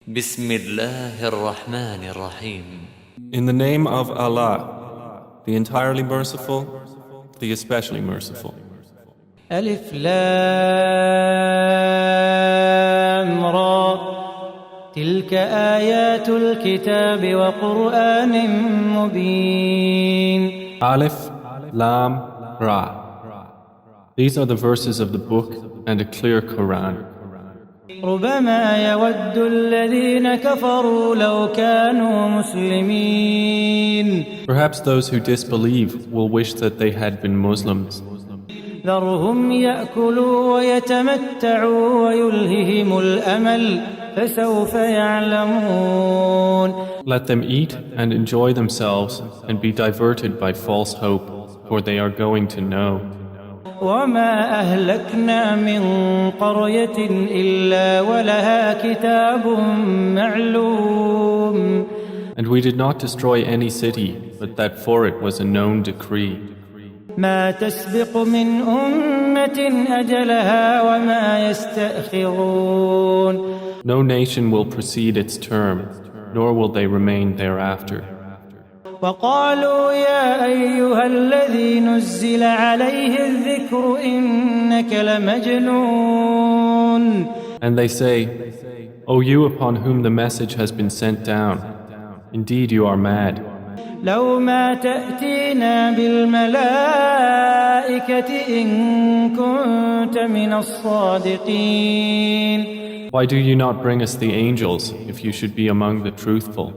بسم الله الرحمن الرحيم. In the name of Allah, the entirely merciful, the especially merciful. ألف لام را تلك آيات الكتاب وقرآن مبين. Alif, Lam, Ra. These are the verses of the book and a clear Quran. ربما يود الذين كفروا لو كانوا مسلمين. Perhaps those who disbelieve will wish that they had been Muslims. ذرهم يأكلوا ويتمتعوا ويلههم الأمل فسوف يعلمون. Let them eat and enjoy themselves and be diverted by false hope, for they are going to know. وما أهلكنا من قرية إلا ولها كتاب معلوم. And we did not destroy any city, but that for it was a known decree. ما تسبق من أمة أجلها وما يستأخرون. No nation will precede its term, nor will they remain thereafter. وقالوا يا أيها الذي نزل عليه الذكر إنك لمجنون. And they say, O you upon whom the message has been sent down, indeed you are mad. لو ما تأتينا بالملائكة إن كنت من الصادقين. Why do you not bring us the angels if you should be among the truthful?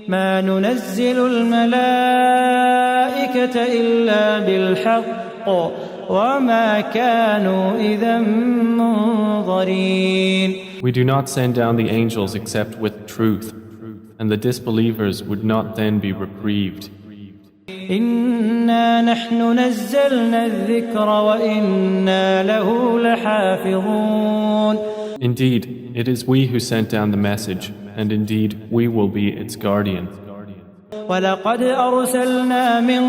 ما ننزل الملائكة إلا بالحق وما كانوا إذا منظرين. We do not send down the angels except with truth, and the disbelievers would not then be reprieved. إنا نحن نزلنا الذكر وإنا له لحافظون. Indeed, it is we who sent down the message, and indeed we will be its guardian. ولقد أرسلنا من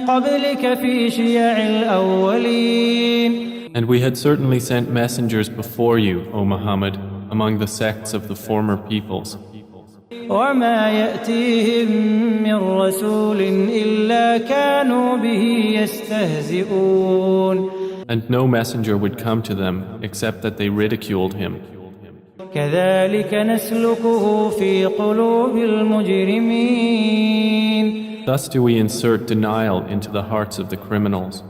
قبلك في شيع الأولين. And we had certainly sent messengers before you, O Muhammad, among the sects of the former peoples. وما يأتيهم من رسول إلا كانوا به يستهزئون. And no messenger would come to them except that they ridiculed him. كذلك نسلكه في قلوب المجرمين. Thus do we insert denial into the hearts of the criminals.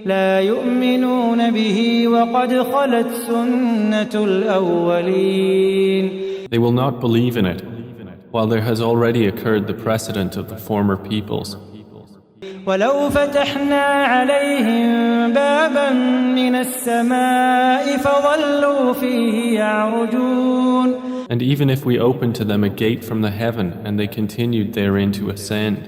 لا يؤمنون به وقد خلت سنة الأولين. They will not believe in it, while there has already occurred the precedent of the former peoples. ولو فتحنا عليهم بابا من السماء فظلوا فيه يعرجون. And even if we opened to them a gate from the heaven and they continued therein to ascend,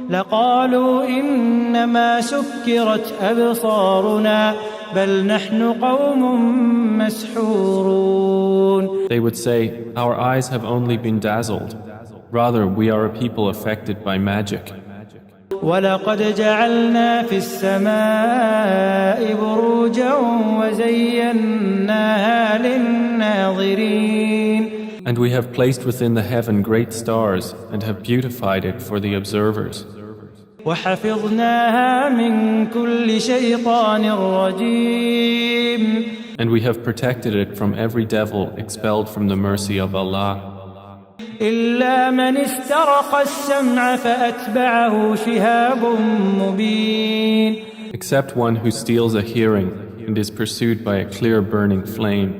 لقالوا إنما سكرت أبصارنا بل نحن قوم مسحورون. they would say, Our eyes have only been dazzled. Rather, we are a people affected by magic. ولقد جعلنا في السماء بروجا وزيناها للناظرين. And we have placed within the heaven great stars and have beautified it for the observers. وحفظناها من كل شيطان رجيم. And we have protected it from every devil expelled from the mercy of Allah. إلا من استرق السمع فأتبعه شهاب مبين. Except one who steals a hearing and is pursued by a clear burning flame.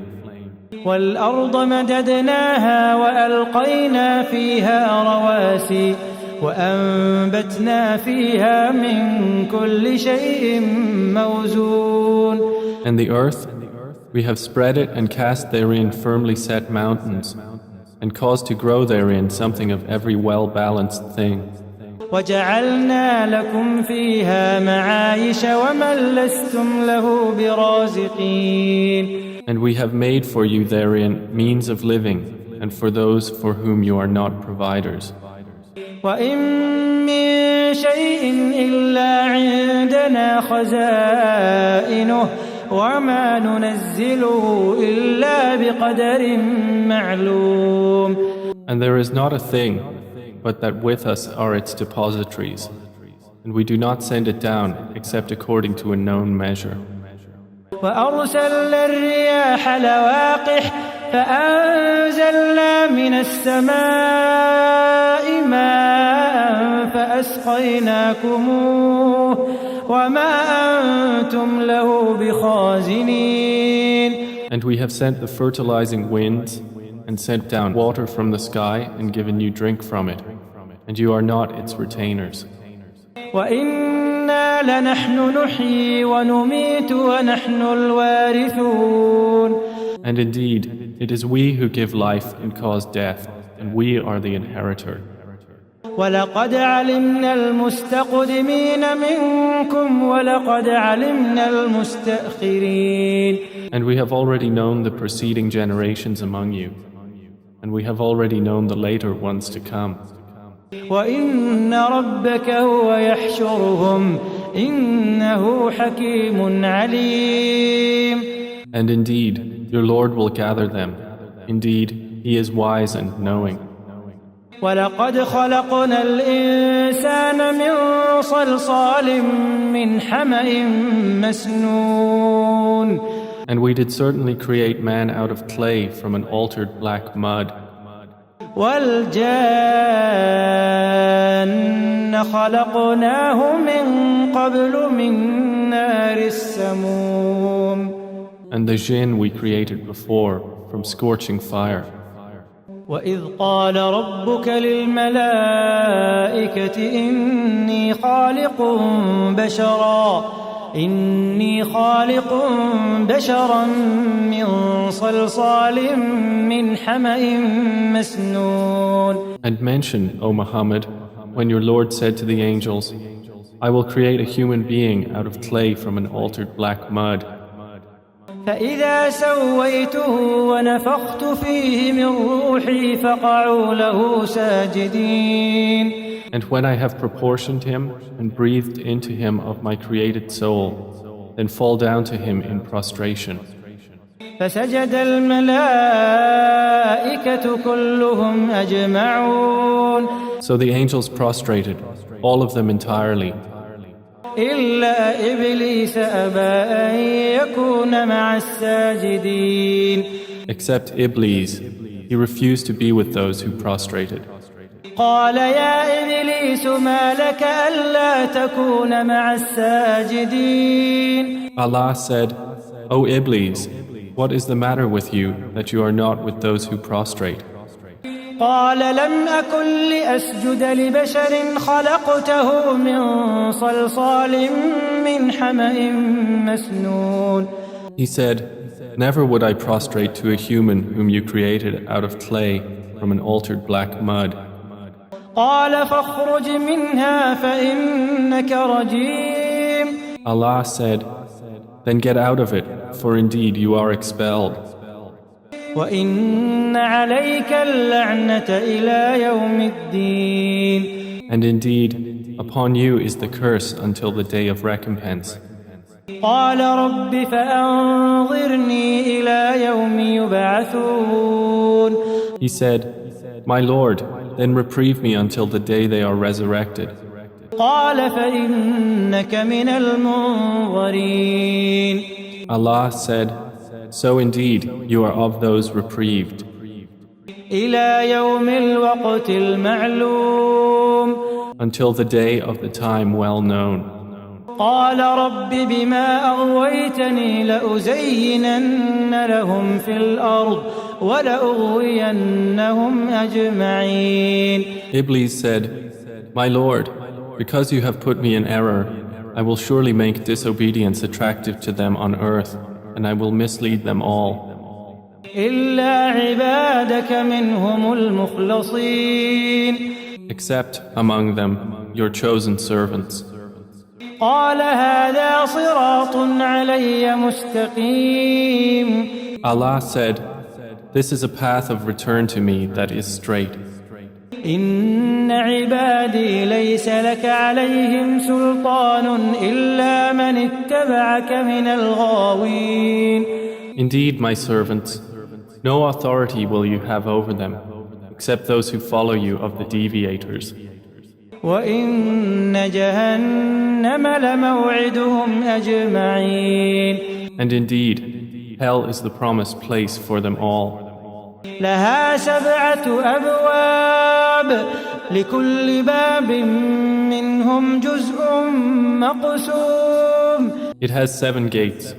والأرض مددناها وألقينا فيها رواسي وأنبتنا فيها من كل شيء موزون. And the earth, we have spread it and cast therein firmly set mountains, and caused to grow therein something of every well-balanced thing. وجعلنا لكم فيها معايش ومن لستم له برازقين. And we have made for you therein means of living, and for those for whom you are not providers. وإن من شيء إلا عندنا خزائنه وما ننزله إلا بقدر معلوم. And there is not a thing but that with us are its depositories, and we do not send it down except according to a known measure. وأرسلنا الرياح لواقح فأنزلنا من السماء ماء فأسقيناكموه وما أنتم له بخازنين. And we have sent the fertilizing winds and sent down water from the sky and given you drink from it, and you are not its retainers. وإنا لنحن نحيي ونميت ونحن الوارثون. And indeed, it is we who give life and cause death, and we are the inheritor. ولقد علمنا المستقدمين منكم ولقد علمنا المستأخرين. And we have already known the preceding generations among you, and we have already known the later ones to come. وإن ربك هو يحشرهم إنه حكيم عليم. And indeed, your Lord will gather them. Indeed, He is wise and knowing. ولقد خلقنا الإنسان من صلصال من حمأ مسنون. And we did certainly create man out of clay from an altered black mud. والجان خلقناه من قبل من نار السموم. And the jinn we created before from scorching fire. وإذ قال ربك للملائكة إني خالق بشرا من صلصال من حمأ مسنون. And mention, O Muhammad, when your Lord said to the angels, I will create a human being out of clay from an altered black mud. فإذا سويته ونفخت فيه من روحي فقعوا له ساجدين. And when I have proportioned him and breathed into him of my created soul, then fall down to him in prostration. فسجد الملائكة كلهم أجمعون. So the angels prostrated, all of them entirely. إلا إبليس أبى أن يكون مع الساجدين. Except Iblis, he refused to be with those who prostrated. قال يا إبليس ما لك ألا تكون مع الساجدين. Allah said, O Iblis, what is the matter with you that you are not with those who prostrate? قال لم أكن لأسجد لبشر خلقته من صلصال من حمأ مسنون. He said, never would I prostrate to a human whom you created out of clay from an altered black mud. قال فاخرج منها فإنك رجيم. Allah said, then get out of it, for indeed you are expelled. وإن عليك اللعنة إلى يوم الدين. And indeed, upon you is the curse until the day of recompense. قال رب فأنظرني إلى يوم يبعثون. He said, my Lord, then reprieve me until the day they are resurrected. قال فإنك من المنظرين. Allah said, so indeed you are of those reprieved. إلى يوم الوقت المعلوم. Until the day of the time well known. قال رب بما أغويتني لأزينن لهم في الأرض ولأغوينهم أجمعين. Iblis said, my Lord, because you have put me in error, I will surely make disobedience attractive to them on earth, and I will mislead them all. إلا عبادك منهم المخلصين. Except among them your chosen servants. قال هذا صراط علي مستقيم. Allah said, this is a path of return to me that is straight. إن عبادي ليس لك عليهم سلطان إلا من اتبعك من الغاوين. Indeed, my servants, no authority will you have over them, except those who follow you of the deviators. وإن جهنم لموعدهم أجمعين. And indeed, hell is the promised place for them all. لها 7 أبواب لكل باب منهم جزء مقسوم. It has 7 gates.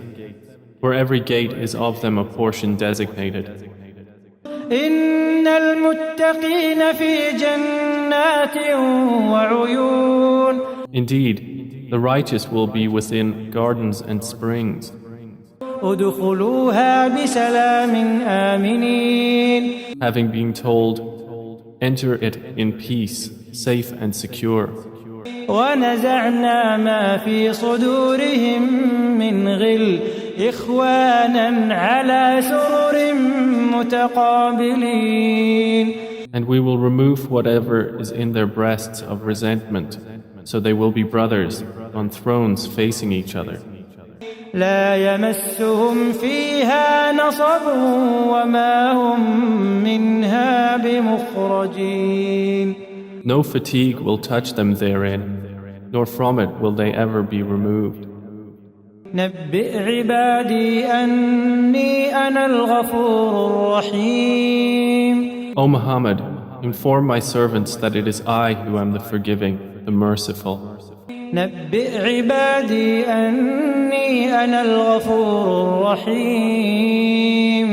For every gate is of them a portion designated. إن المتقين في جنات وعيون. Indeed, the righteous will be within gardens and springs. ادخلوها بسلام آمنين. Having been told, enter it in peace, safe and secure. ونزعنا ما في صدورهم من غل إخوانا على سرر متقابلين. And we will remove whatever is in their breasts of resentment, so they will be brothers on thrones facing each other. لا يمسهم فيها نصب وما هم منها بمخرجين. No fatigue will touch them therein, nor from it will they ever be removed. نبئ عبادي أني أنا الغفور الرحيم. O Muhammad, inform my servants that it is I who am the forgiving, the merciful. نبئ عبادي أني أنا الغفور الرحيم.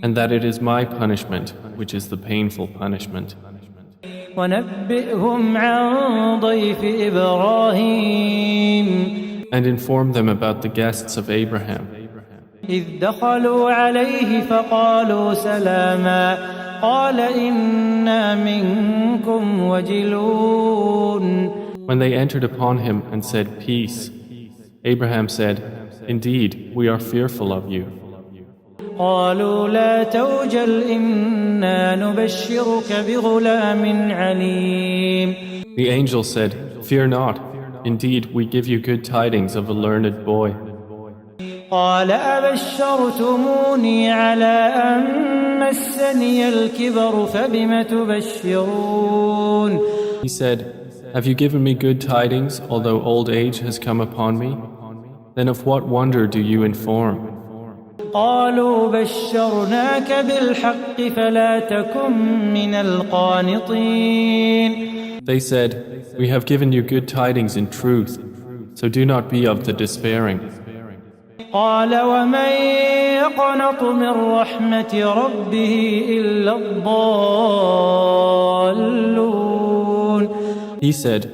And that it is my punishment, which is the painful punishment. ونبئهم عن ضيف إبراهيم. And inform them about the guests of Abraham. إذ دخلوا عليه فقالوا سلاما قال إنا منكم وجلون. When they entered upon him and said, Peace, Abraham said, Indeed, we are fearful of you. قالوا لا توجل إنا نبشرك بغلام عليم. The angel said, Fear not. Indeed, we give you good tidings of a learned boy. قال أبشرتموني على أن مسني الكبر فبم تبشرون. He said, Have you given me good tidings, although old age has come upon me? Then of what wonder do you inform? قالوا بشرناك بالحق فلا تكن من القانطين. They said, We have given you good tidings in truth, so do not be of the despairing. قال ومن يقنط من رحمة ربه إلا الضالون. He said,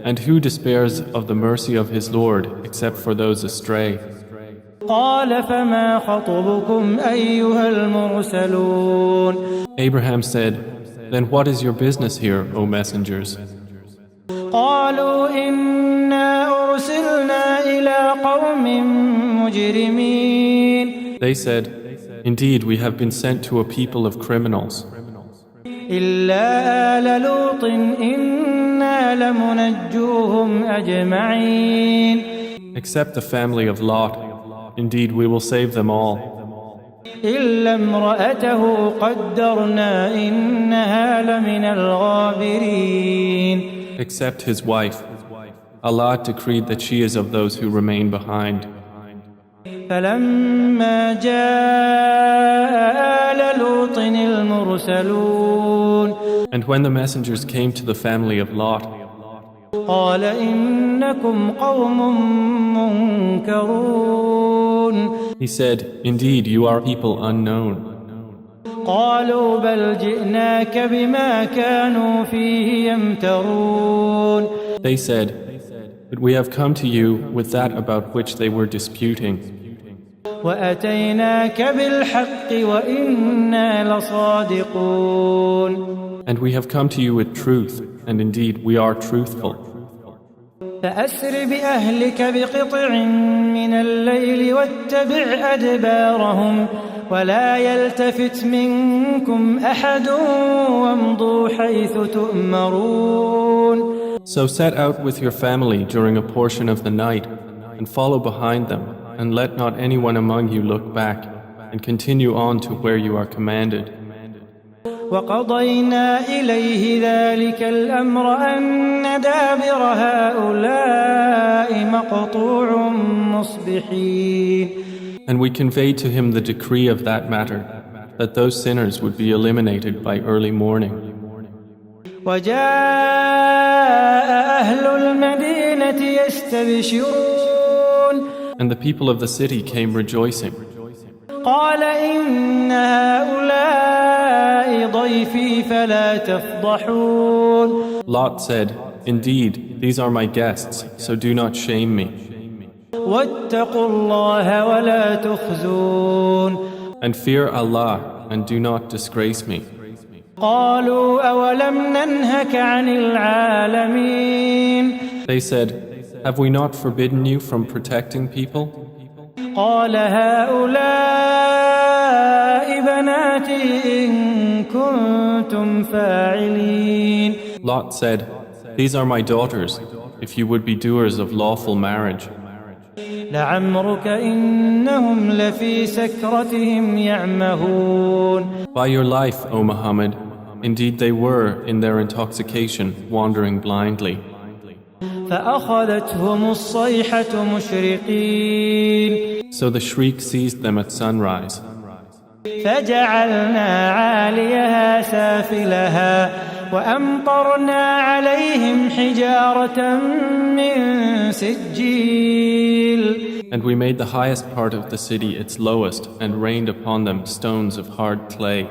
And who despairs of the mercy of his Lord except for those astray? قال فما خطبكم أيها المرسلون. Abraham said, Then what is your business here, O messengers? قالوا إنا أرسلنا إلى قوم مجرمين. They said, Indeed, we have been sent to a people of criminals. إلا آل لوط إنا لمنجوهم أجمعين. Except the family of Lot. Indeed, we will save them all. إلا امرأته قدرنا إنها لمن الغابرين. Except his wife. Allah decreed that she is of those who remain behind. فلما جاء آل لوط المرسلون. And when the messengers came to the family of Lot, قال إنكم قوم منكرون. he said, Indeed, you are people unknown. قالوا بل جئناك بما كانوا فيه يمترون. They said, But we have come to you with that about which they were disputing. وأتيناك بالحق وإنا لصادقون. And we have come to you with truth, and indeed we are truthful. فأسر بأهلك بقطع من الليل واتبع أدبارهم ولا يلتفت منكم أحد وامضوا حيث تؤمرون. So set out with your family during a portion of the night and follow behind them, and let not anyone among you look back, and continue on to where you are commanded. وقضينا إليه ذلك الأمر أن دابر هؤلاء مقطوع مصبحين. And we conveyed to him the decree of that matter, that those sinners would be eliminated by early morning. وجاء أهل المدينة يستبشرون. And the people of the city came rejoicing. قال إن هؤلاء ضيفي فلا تفضحون. Lot said, Indeed, these are my guests, so do not shame me. واتقوا الله ولا تخزون. And fear Allah, and do not disgrace me. قالوا أولم ننهك عن العالمين. They said, Have we not forbidden you from protecting people? قال هؤلاء بناتي إن كنتم فاعلين. Lot said, These are my daughters, if you would be doers of lawful marriage. لعمرك إنهم لفي سكرتهم يعمهون. By your life, O Muhammad, indeed they were in their intoxication wandering blindly. فأخذتهم الصيحة مشرقين. So the shriek seized them at sunrise. فجعلنا عاليها سافلها وأمطرنا عليهم حجارة من سجيل. And we made the highest part of the city its lowest and rained upon them stones of hard clay.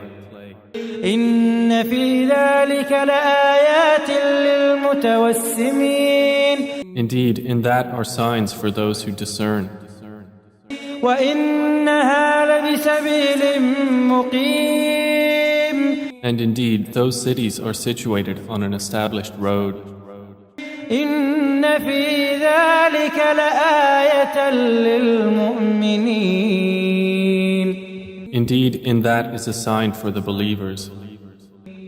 إن في ذلك لآيات للمتوسمين. Indeed, in that are signs for those who discern. وإنها لبسبيل مقيم. And indeed, those cities are situated on an established road. إن في ذلك لآية للمؤمنين. Indeed, in that is a sign for the believers.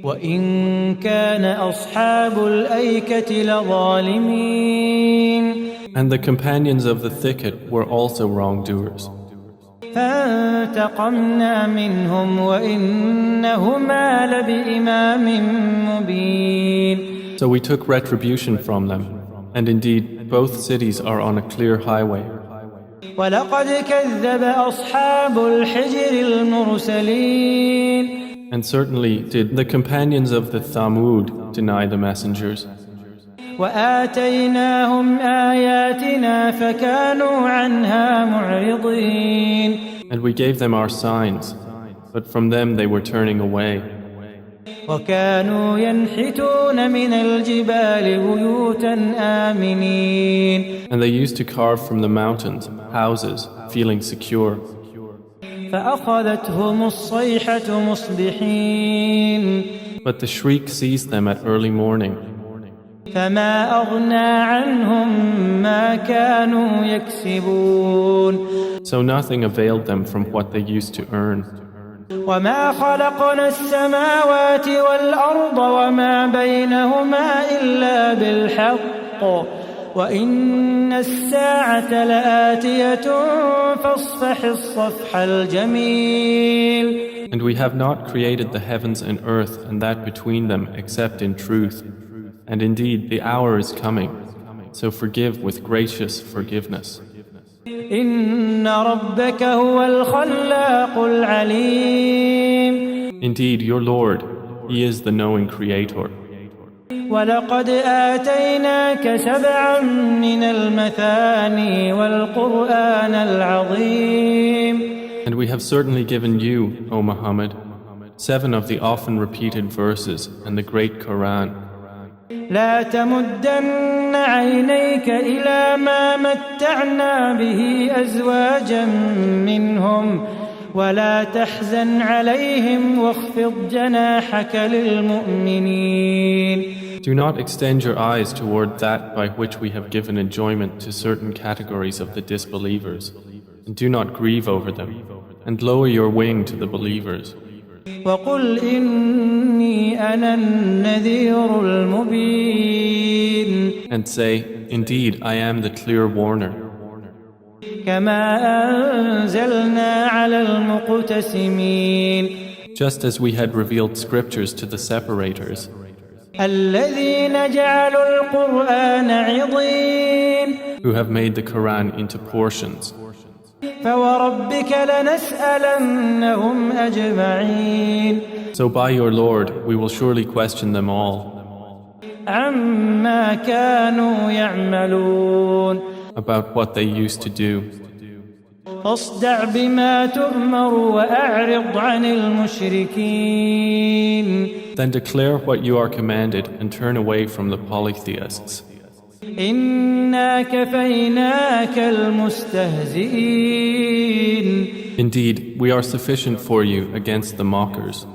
وإن كان أصحاب الأيكة لظالمين. And the companions of the thicket were also wrongdoers. فانتقمنا منهم وإنهما لبإمام مبين. So we took retribution from them, and indeed both cities are on a clear highway. ولقد كذب أصحاب الحجر المرسلين. And certainly did the companions of the Thamud deny the messengers. وآتيناهم آياتنا فكانوا عنها معرضين. And we gave them our signs, but from them they were turning away. وكانوا ينحتون من الجبال بيوتا آمنين. And they used to carve from the mountains houses, feeling secure. فأخذتهم الصيحة مصبحين. But the shriek seized them at early morning. فما أغنى عنهم ما كانوا يكسبون. So nothing availed them from what they used to earn. وما خلقنا السماوات والأرض وما بينهما إلا بالحق وإن الساعة لآتية فاصفح الصفح الجميل. And we have not created the heavens and earth and that between them except in truth. And indeed the hour is coming, so forgive with gracious forgiveness. إن ربك هو الخلاق العليم. Indeed, your Lord, He is the knowing Creator. ولقد آتيناك سبعا من المثاني والقرآن العظيم. And we have certainly given you, O Muhammad, 7 of the often repeated verses and the great Quran. لا تمدن عينيك إلى ما متعنا به أزواجا منهم ولا تحزن عليهم واخفض جناحك للمؤمنين. Do not extend your eyes toward that by which we have given enjoyment to certain categories of the disbelievers, and do not grieve over them, and lower your wing to the believers. وقل إني أنا النذير المبين And say, indeed, I am the clear warner. كما أنزلنا على المقتسمين Just as we had revealed scriptures to the separators, الذين جعلوا القرآن عضين who have made the Quran into portions. فوربك لنسألنهم أجمعين So by your Lord, we will surely question them all عما كانوا يعملون about what they used to do. فاصدع بما تؤمر وأعرض عن المشركين Then declare what you are commanded and turn away from the polytheists. إنا كفيناك المستهزئين Indeed, we are sufficient for you against the mockers,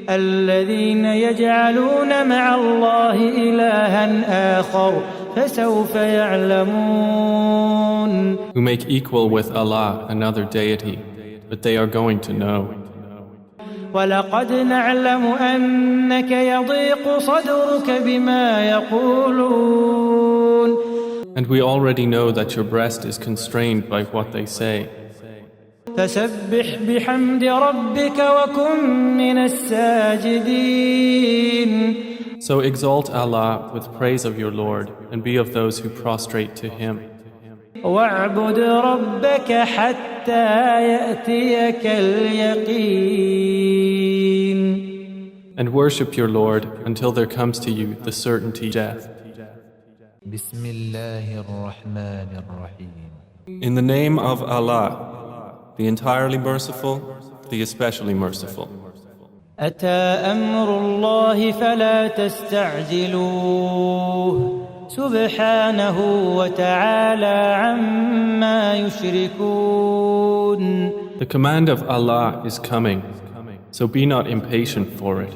الذين يجعلون مع الله إلها آخر فسوف يعلمون who make equal with Allah another deity, but they are going to know. ولقد نعلم أنك يضيق صدرك بما يقولون And we already know that your breast is constrained by what they say. فسبح بحمد ربك وكن من الساجدين So exalt Allah with praise of your Lord and be of those who prostrate to Him. واعبد ربك حتى يأتيك اليقين And worship your Lord until there comes to you the certainty of death. بسم الله الرحمن الرحيم In the name of Allah, the entirely merciful, the especially merciful. أتى أمر الله فلا تستعجلوه سبحانه وتعالى عما يشركون The command of Allah is coming, so be not impatient for it.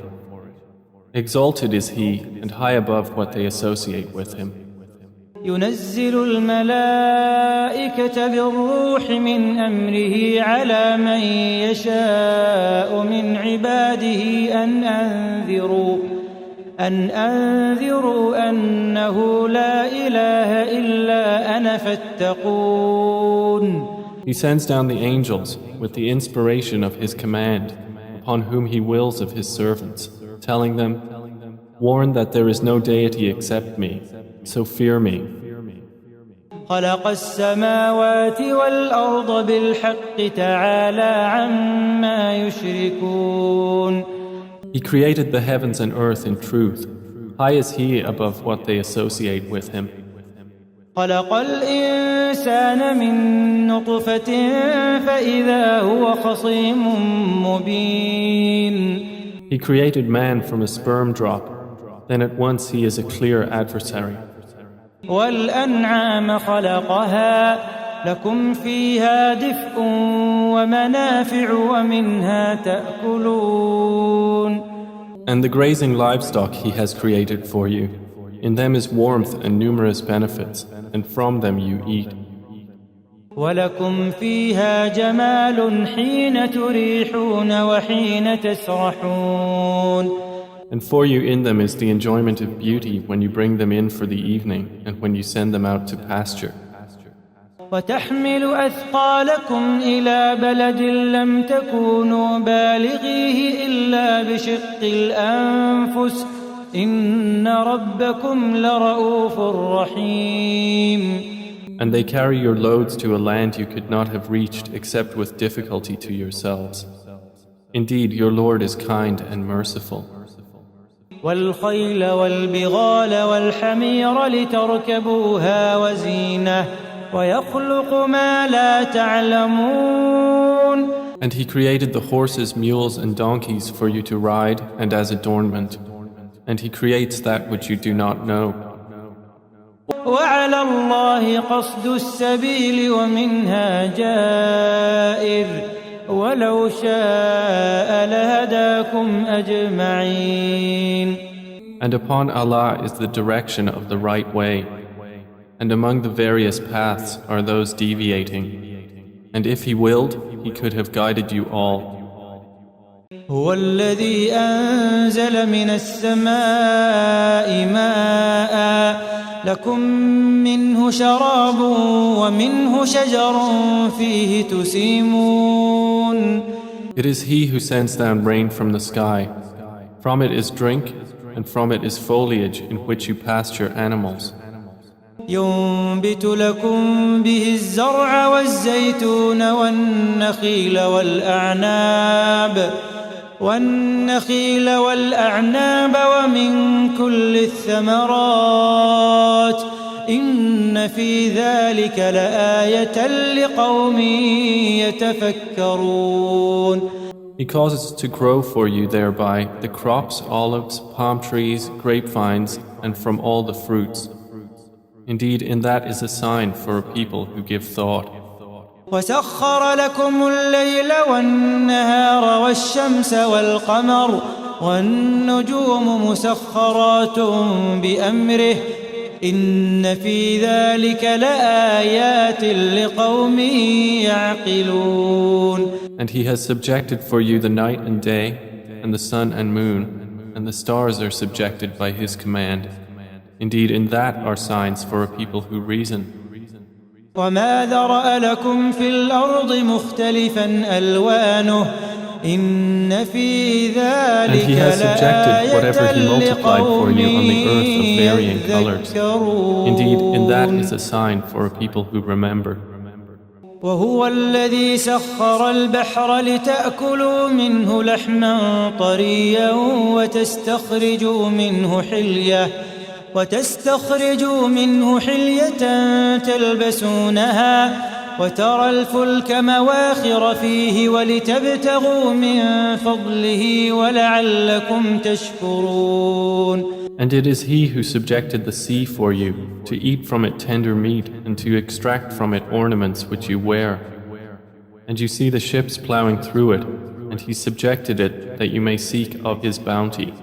Exalted is He and high above what they associate with Him. ينزل الملائكة بالروح من أمره على من يشاء من عباده أن أنذروا أنه لا إله إلا أنا فاتقون He sends down the angels with the inspiration of His command upon whom He wills of His servants, telling them, warn that there is no deity except me, so fear me. خلق السماوات والأرض بالحق تعالى عما يشركون He created the heavens and earth in truth. High is He above what they associate with Him. خلق الإنسان من نطفة فإذا هو خصيم مبين He created man from a sperm drop. Then at once he is a clear adversary. والأنعام خلقها لكم فيها دفء ومنافع ومنها تأكلون And the grazing livestock He has created for you. In them is warmth and numerous benefits, and from them you eat. ولكم فيها جمال حين تريحون وحين تسرحون And for you in them is the enjoyment of beauty when you bring them in for the evening and when you send them out to pasture. وتحمل أثقالكم إلى بلد لم تكونوا بالغيه إلا بشق الأنفس إن ربكم لرؤوف رحيم And they carry your loads to a land you could not have reached except with difficulty to yourselves. Indeed, your Lord is kind and merciful. والخيل والبغال والحمير لتركبوها وزينة ويخلق ما لا تعلمون And He created the horses, mules, and donkeys for you to ride and as adornment. And He creates that which you do not know. وعلى الله قصد السبيل ومنها جائر ولو شاء لهداكم أجمعين And upon Allah is the direction of the right way. And among the various paths are those deviating. And if He willed, He could have guided you all. هو الذي أنزل من السماء ماء لكم منه شراب ومنه شجر فيه تسيمون. It is He who sends down rain from the sky. From it is drink, and from it is foliage in which you pasture animals. ينبت لكم به الزرع والزيتون والنخيل والأعناب ومن كل الثمرات إن في ذلك لآية لقوم يتفكرون. He causes to grow for you thereby the crops, olives, palm trees, grapevines, and from all the fruits. Indeed, in that is a sign for a people who give thought. وسخر لكم الليل والنهار والشمس والقمر والنجوم مسخرات بأمره إن في ذلك لآيات لقوم يعقلون. And He has subjected for you the night and day, and the sun and moon, and the stars are subjected by His command. Indeed, in that are signs for a people who reason. وما ذرأ لكم في الأرض مختلفا ألوانه إن في ذلك And He has subjected whatever He multiplied for you on the earth of varying colors. Indeed, in that is a sign for a people who remember. وهو الذي سخر البحر لتأكلوا منه لحما طريا وتستخرجوا منه حلية تلبسونها وترى الفلك مواخر فيه ولتبتغوا من فضله ولعلكم تشكرون. And it is He who subjected the sea for you, to eat from it tender meat and to extract from it ornaments which you wear. And you see the ships plowing through it, and He subjected it that you may seek of His bounty.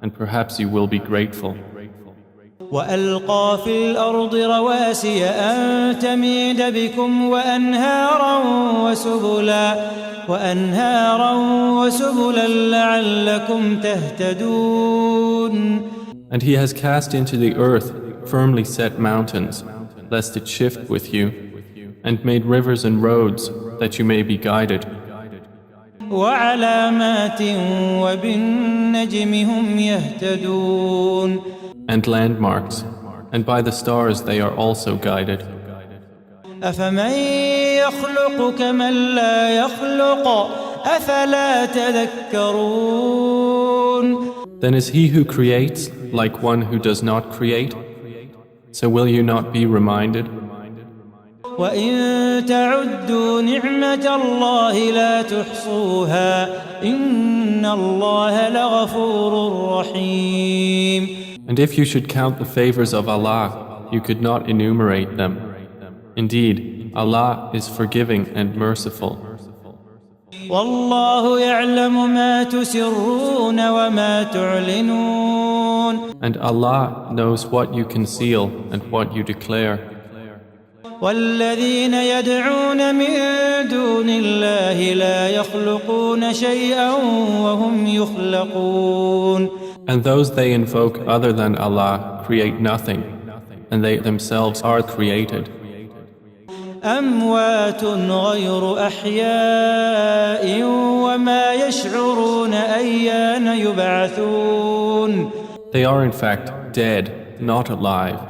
And perhaps you will be grateful. وألقى في الأرض رواسي أن تميد بكم وأنهارا وسبلا لعلكم تهتدون. And He has cast into the earth firmly set mountains, lest it shift with you, and made rivers and roads, that you may be guided. وعلامات وبالنجم هم يهتدون. And landmarks, and by the stars they are also guided. أفمن يخلق كمن لا يخلق أفلا تذكرون. Then is He who creates like one who does not create? So will you not be reminded? وإن تعدوا نعمة الله لا تحصوها إن الله لغفور رحيم. And if you should count the favors of Allah, you could not enumerate them. Indeed, Allah is forgiving and merciful. والله يعلم ما تسرون وما تعلنون. And Allah knows what you conceal and what you declare. والذين يدعون من دون الله لا يخلقون شيئا وهم يخلقون. And those they invoke other than Allah create nothing, and they themselves are created. أموات غير أحياء وما يشعرون أيان يبعثون. They are in fact dead, not alive,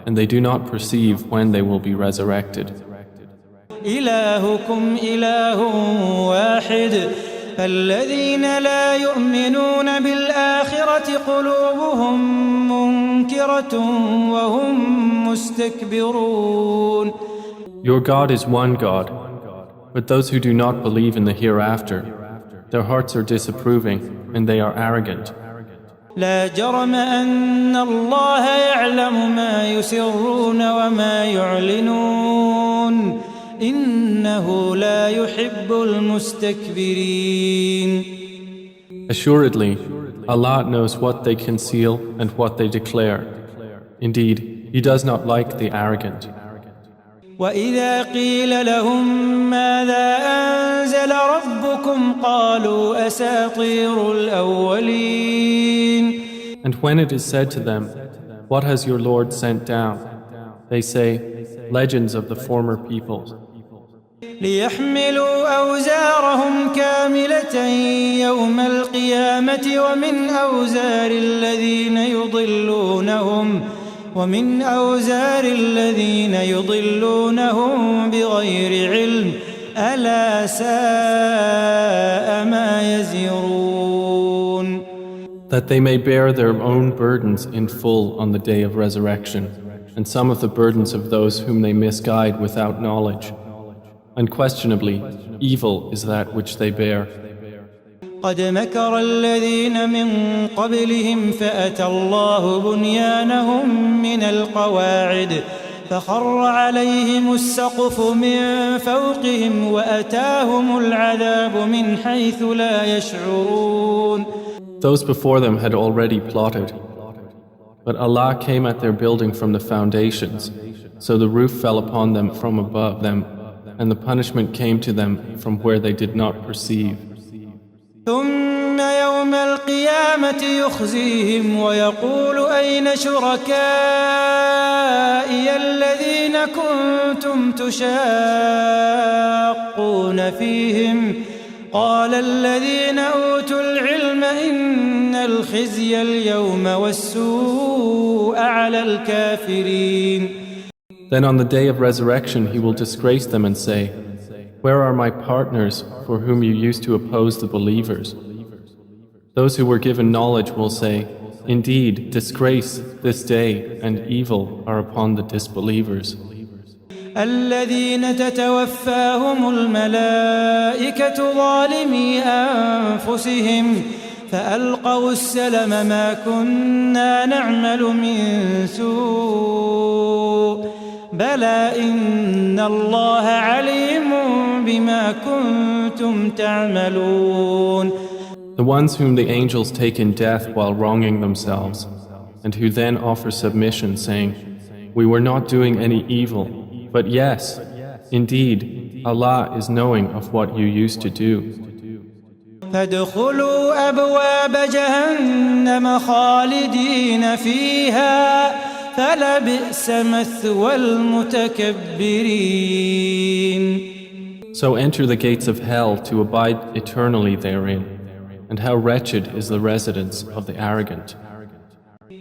and they do not perceive when they will be resurrected. إلهكم إله واحد فالذين لا يؤمنون بالآخرة قلوبهم منكرة وهم مستكبرون. Your God is one God, but those who do not believe in the hereafter, their hearts are disapproving and they are arrogant. لا جرم أن الله يعلم ما يسرون وما يعلنون إنه لا يحب المستكبرين. Assuredly, Allah knows what they conceal and what they declare. Indeed, He does not like the arrogant. وإذا قيل لهم ماذا أنزل ربكم قالوا أساطير الأولين. And when it is said to them, what has your Lord sent down? They say, legends of the former peoples. ليحملوا أوزارهم كاملة يوم القيامة ومن أوزار الذين يضلونهم بغير علم ألا ساء ما يزرون. That they may bear their own burdens in full on the day of resurrection, and some of the burdens of those whom they misguide without knowledge. Unquestionably, evil is that which they bear. قد مكر الذين من قبلهم فأتى الله بنيانهم من القواعد فخر عليهم السقف من فوقهم وأتاهم العذاب من حيث لا يشعرون. Those before them had already plotted, but Allah came at their building from the foundations, so the roof fell upon them from above them, and the punishment came to them from where they did not perceive. ثم يوم القيامة يخزيهم ويقول أين شركائي الذين كنتم تشاقون فيهم قال الذين أوتوا العلم إن الخزي اليوم والسوء على الكافرين. Then on the day of resurrection he will disgrace them and say, where are my partners for whom you used to oppose the believers? Those who were given knowledge will say, indeed, disgrace this day and evil are upon the disbelievers. الذين تتوفاهم الملائكة ظالمي أنفسهم فألقوا السلم ما كنا نعمل من سوء بلى إن الله عليم بما كنتم تعملون. The ones whom the angels take in death while wronging themselves, and who then offer submission, saying, we were not doing any evil, but yes, indeed, Allah is knowing of what you used to do. فادخلوا أبواب جهنم خالدين فيها فلبئس مثوى المتكبرين. So enter the gates of hell to abide eternally therein, and how wretched is the residence of the arrogant.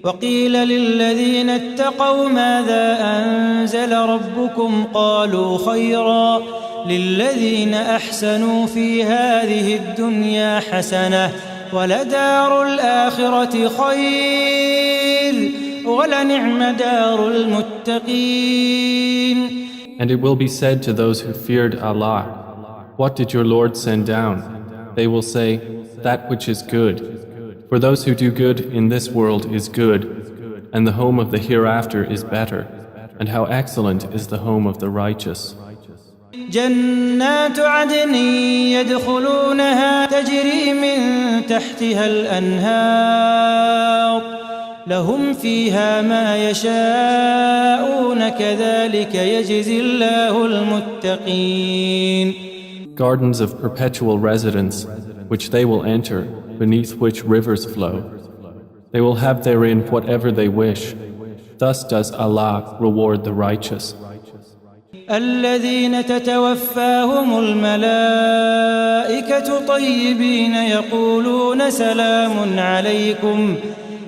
وقيل للذين اتقوا ماذا أنزل ربكم قالوا خيرا للذين أحسنوا في هذه الدنيا حسنة ولدار الآخرة خير ولنعم دار المتقين. And it will be said to those who feared Allah, what did your Lord send down? They will say, that which is good. For those who do good in this world is good, and the home of the hereafter is better, and how excellent is the home of the righteous. جنات عدن يدخلونها تجري من تحتها الأنهار لهم فيها ما يشاءون كذلك يجزي الله المتقين. Gardens of perpetual residence, which they will enter, beneath which rivers flow. They will have therein whatever they wish. Thus does Allah reward the righteous. الذين تتوفاهم الملائكة طيبين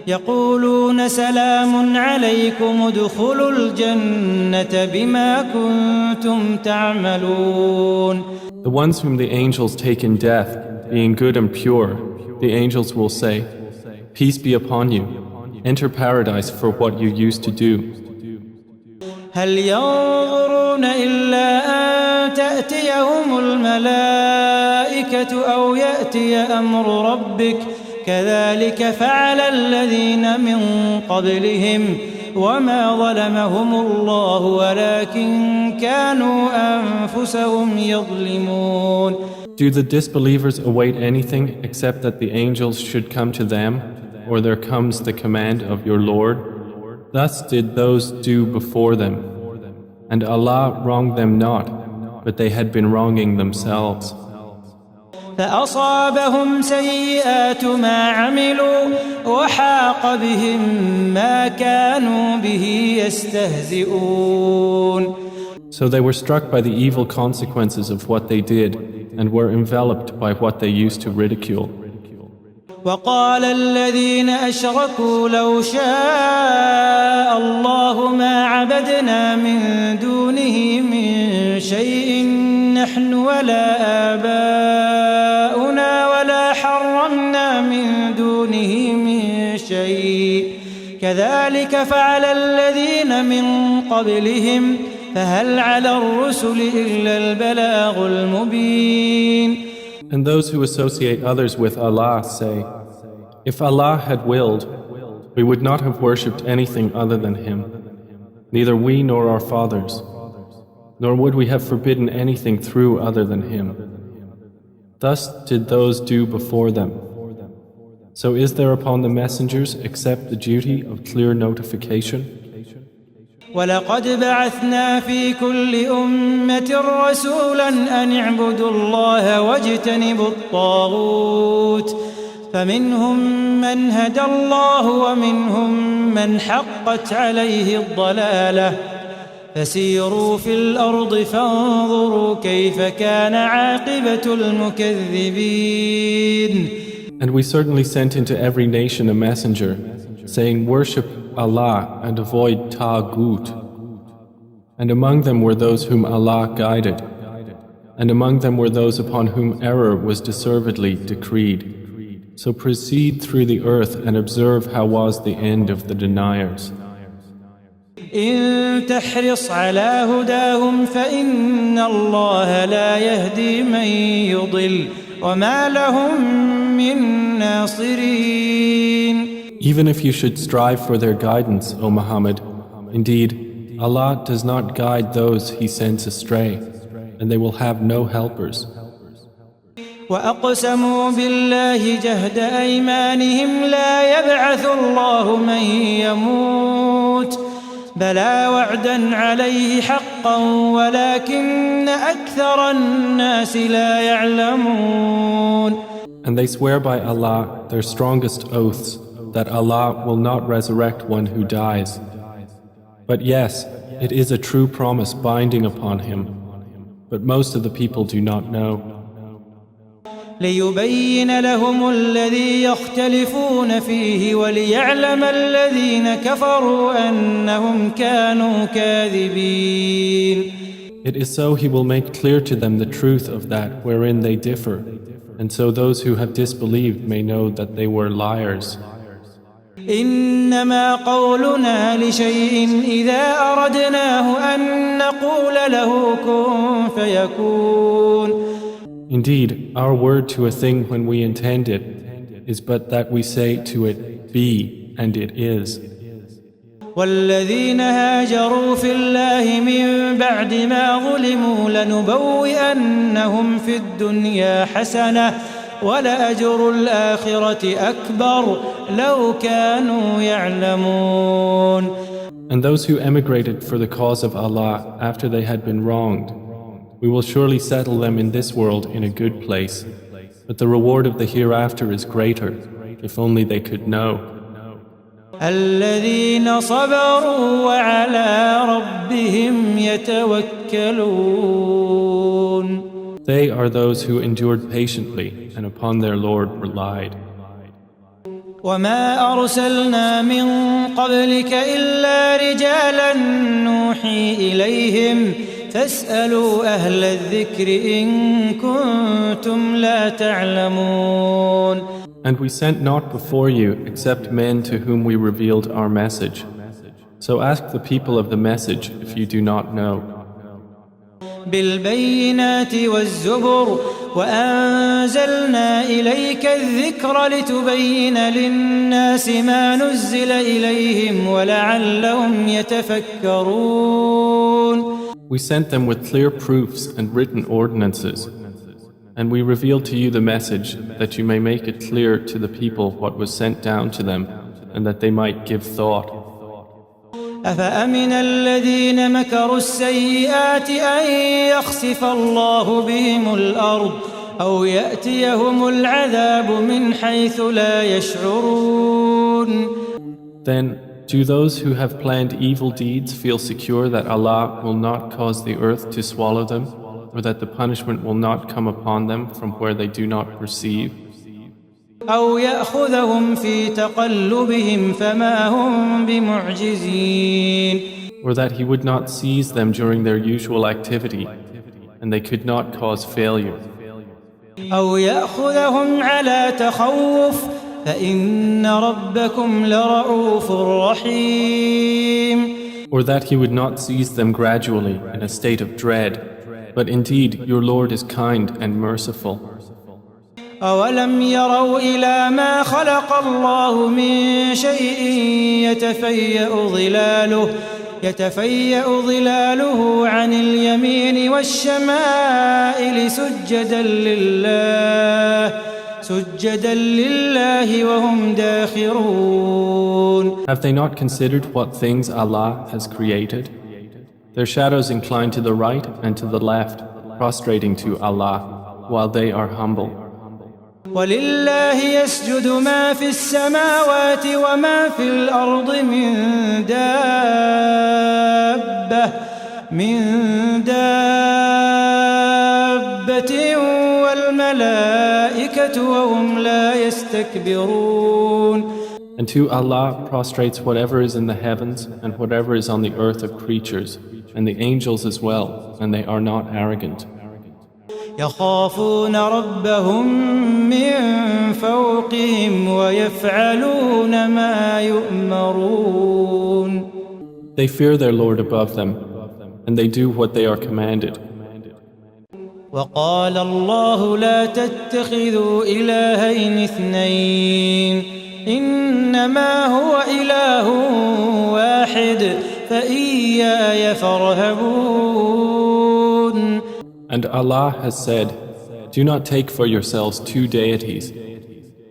يقولون سلام عليكم ادخلوا الجنة بما كنتم تعملون. The ones whom the angels take in death, being good and pure, the angels will say, peace be upon you, enter paradise for what you used to do. هل ينظرون إلا أن تأتيهم الملائكة أو يأتي أمر ربك كذلك فعل الذين من قبلهم وما ظلمهم الله ولكن كانوا أنفسهم يظلمون. Do the disbelievers await anything except that the angels should come to them, or there comes the command of your Lord? Thus did those do before them, And Allah wronged them not, but they had been wronging themselves. فأصابهم سيئات ما عملوا وحاق بهم ما كانوا به يستهزئون. So they were struck by the evil consequences of what they did and were enveloped by what they used to ridicule. وقال الذين أشركوا لو شاء الله ما عبدنا من دونه من شيء نحن ولا آباؤنا ولا حرمنا من دونه من شيء كذلك فعل الذين من قبلهم فهل على الرسل إلا البلاغ المبين. And those who associate others with Allah say, if Allah had willed, we would not have worshipped anything other than Him, neither we nor our fathers, nor would we have forbidden anything through other than Him. Thus did those do before them. So is there upon the messengers except the duty of clear notification? ولقد بعثنا في كل أمة رسولا أن اعبدوا الله واجتنبوا الطاغوت فمنهم من هدى الله ومنهم من حقت عليه الضلالة فسيروا في الأرض فانظروا كيف كان عاقبة المكذبين. And we certainly sent into every nation a messenger, saying, worship Allah and avoid Taghut. And among them were those whom Allah guided, and among them were those upon whom error was deservedly decreed. So proceed through the earth and observe how was the end of the deniers. إن تحرص على هداهم فإن الله لا يهدي من يضل وما لهم من ناصرين. Even if you should strive for their guidance, O Muhammad, indeed, Allah does not guide those He sends astray, and they will have no helpers. وأقسموا بالله جهد أيمانهم لا يبعث الله من يموت بلى وعدا عليه حقا ولكن أكثر الناس لا يعلمون. And they swear by Allah their strongest oaths that Allah will not resurrect one who dies. But yes, it is a true promise binding upon him, but most of the people do not know. ليبين لهم الذي يختلفون فيه وليعلم الذين كفروا أنهم كانوا كاذبين. It is so He will make clear to them the truth of that wherein they differ, and so those who have disbelieved may know that they were liars. إنما قولنا لشيء إذا أردناه أن نقول له كن فيكون. Indeed, our word to a thing when we intend it is but that we say to it, be, and it is. والذين هاجروا في الله من بعد ما ظلموا لنبوئنهم في الدنيا حسنة ولأجر الآخرة أكبر لو كانوا يعلمون. And those who emigrated for the cause of Allah after they had been wronged, we will surely settle them in this world in a good place, but the reward of the hereafter is greater, if only they could know. الذين صبروا وعلى ربهم يتوكلون. They are those who endured patiently and upon their Lord relied. وما أرسلنا من قبلك إلا رجالا نوحي إليهم فاسألوا أهل الذكر إن كنتم لا تعلمون. And we sent not before you except men to whom we revealed our message. So ask the people of the message if you do not know. بالبينات والزبر وأنزلنا إليك الذكر لتبين للناس ما نزل إليهم ولعلهم يتفكرون. We sent them with clear proofs and written ordinances, and we revealed to you the message that you may make it clear to the people what was sent down to them, and that they might give thought. أفأمن الذين مكروا السيئات أن يخسف الله بهم الأرض أو يأتيهم العذاب من حيث لا يشعرون. Then, do those who have planned evil deeds feel secure that Allah will not cause the earth to swallow them, or that the punishment will not come upon them from where they do not perceive? أو يأخذهم في تقلبهم فما هم بمعجزين. Or that He would not seize them during their usual activity, and they could not cause failure. أو يأخذهم على تخوف فإن ربكم لرؤوف رحيم. Or that He would not seize them gradually in a state of dread, but indeed your Lord is kind and merciful. أولم يروا إلى ما خلق الله من شيء يتفيأ ظلاله عن اليمين والشمائل سجدا لله وهم داخرون. Have they not considered what things Allah has created? Their shadows incline to the right and to the left, prostrating to Allah, while they are humble. ولله يسجد ما في السماوات وما في الأرض من دابة والملائكة وهم لا يستكبرون. And to Allah prostrates whatever is in the heavens and whatever is on the earth of creatures, and the angels as well, and they are not arrogant. يخافون ربهم من فوقهم ويفعلون ما يؤمرون. They fear their Lord above them, and they do what they are commanded. وقال الله لا تتخذوا إلهين اثنين إنما هو إله واحد فإياي فارهبون. And Allah has said, do not take for yourselves two deities.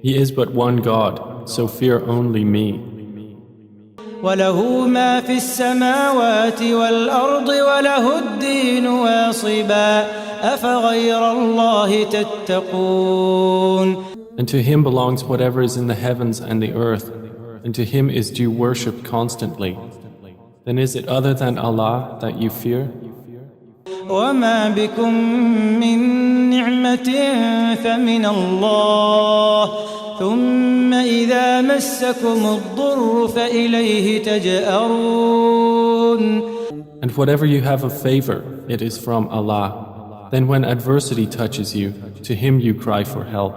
He is but one God, so fear only me. وله ما في السماوات والأرض وله الدين واصبا أفغير الله تتقون. And to Him belongs whatever is in the heavens and the earth, and to Him is due worship constantly. Then is it other than Allah that you fear? وما بكم من نعمة فمن الله ثم إذا مسكم الضر فإليه تجأرون. And whatever you have of favor, it is from Allah. Then when adversity touches you, to Him you cry for help.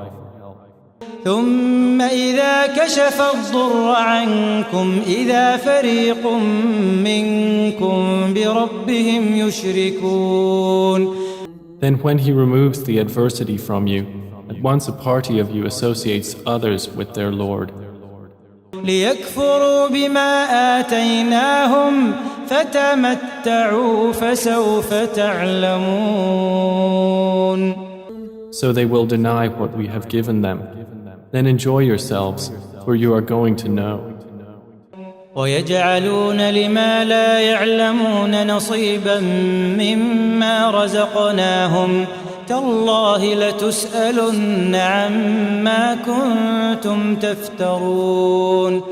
ثم إذا كشف الضر عنكم إذا فريق منكم بربهم يشركون. Then when He removes the adversity from you, at once a party of you associates others with their Lord. ليكفروا بما آتيناهم فتمتعوا فسوف تعلمون. So they will deny what we have given them. Then enjoy yourselves, for you are going to know. ويجعلون لما لا يعلمون نصيبا مما رزقناهم تالله لتسألن عما كنتم تفترون.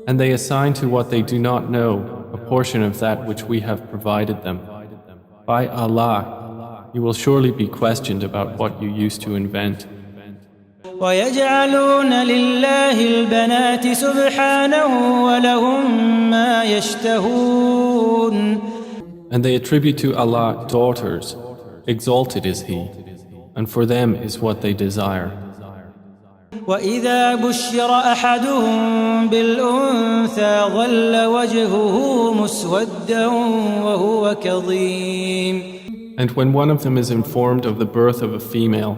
And they assign to what they do not know a portion of that which we have provided them. By Allah, you will surely be questioned about what you used to invent. ويجعلون لله البنات سبحانه ولهم ما يشتهون. And they attribute to Allah daughters. Exalted is He, and for them is what they desire. وإذا بشر أحدهم بالأنثى ظل وجهه مسودا وهو كظيم. And when one of them is informed of the birth of a female,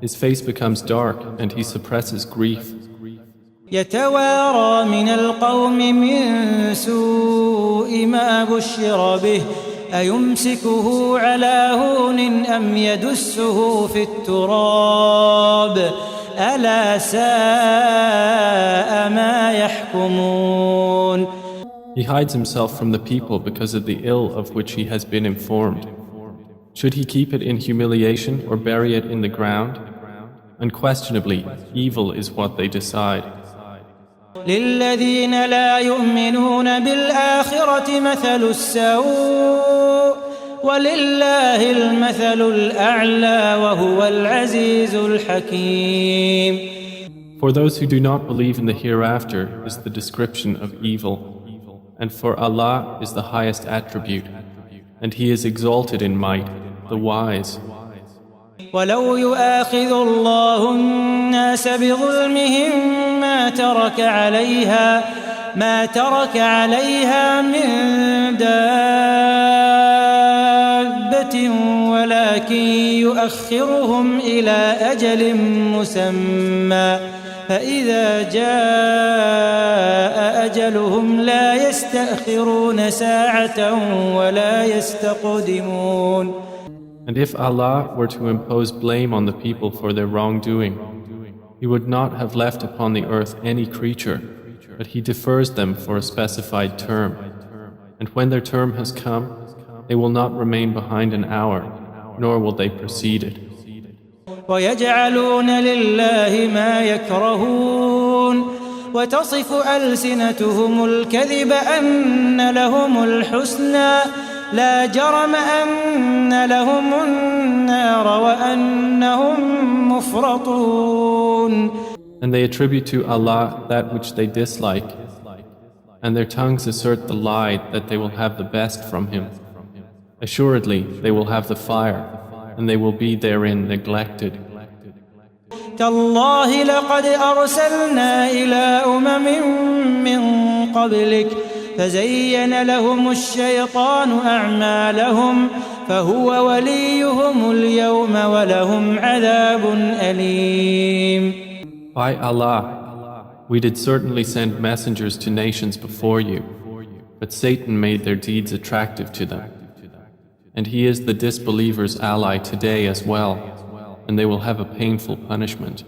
his face becomes dark and he suppresses grief. يتوارى من القوم من سوء ما بشر به أيمسكه على هون أم يدسه في التراب ألا ساء ما يحكمون. He hides himself from the people because of the ill of which he has been informed. Should he keep it in humiliation or bury it in the ground? Unquestionably, evil is what they decide. للذين لا يؤمنون بالآخرة مثل السوء ولله المثل الأعلى وهو العزيز الحكيم. For those who do not believe in the hereafter is the description of evil, and for Allah is the highest attribute, and He is exalted in might, the wise. ولو يؤاخذ الله الناس بظلمهم ما ترك عليها من دابة ولكن يؤخرهم إلى أجل مسمى فإذا جاء أجلهم لا يستأخرون ساعة ولا يستقدمون. And if Allah were to impose blame on the people for their wrongdoing, He would not have left upon the earth any creature, but He defers them for a specified term. And when their term has come, they will not remain behind an hour, nor will they precede it. ويجعلون لله ما يكرهون وتصف ألسنتهم الكذب أن لهم الحسنى لا جرم أن لهم النار وأنهم مفرطون. And they attribute to Allah that which they dislike, and their tongues assert the lie that they will have the best from Him. Assuredly, they will have the fire, and they will be therein neglected. تالله لقد أرسلنا إلى من قبلك فزين لهم الشيطان أعمالهم فهو وليهم اليوم ولهم عذاب أليم. By Allah, we did certainly send messengers to nations before you, but Satan made their deeds attractive to them. And he is the disbelievers' ally today as well, and they will have a painful punishment.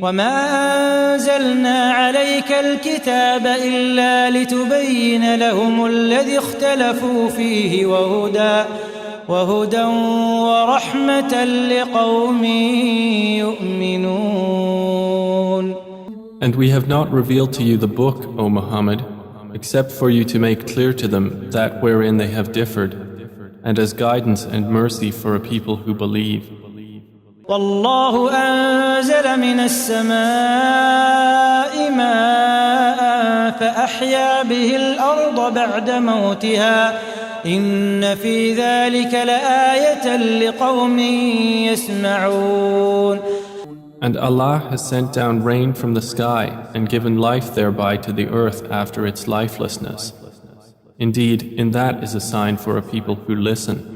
وما أنزلنا عليك الكتاب إلا لتبين لهم الذي اختلفوا فيه وهدى ورحمة لقوم يؤمنون. And we have not revealed to you the book, O Muhammad, except for you to make clear to them that wherein they have differed, and as guidance and mercy for a people who believe. والله أنزل من السماء ماء فأحيا به الأرض بعد موتها إن في ذلك لآية لقوم يسمعون. And Allah has sent down rain from the sky and given life thereby to the earth after its lifelessness. Indeed, in that is a sign for a people who listen.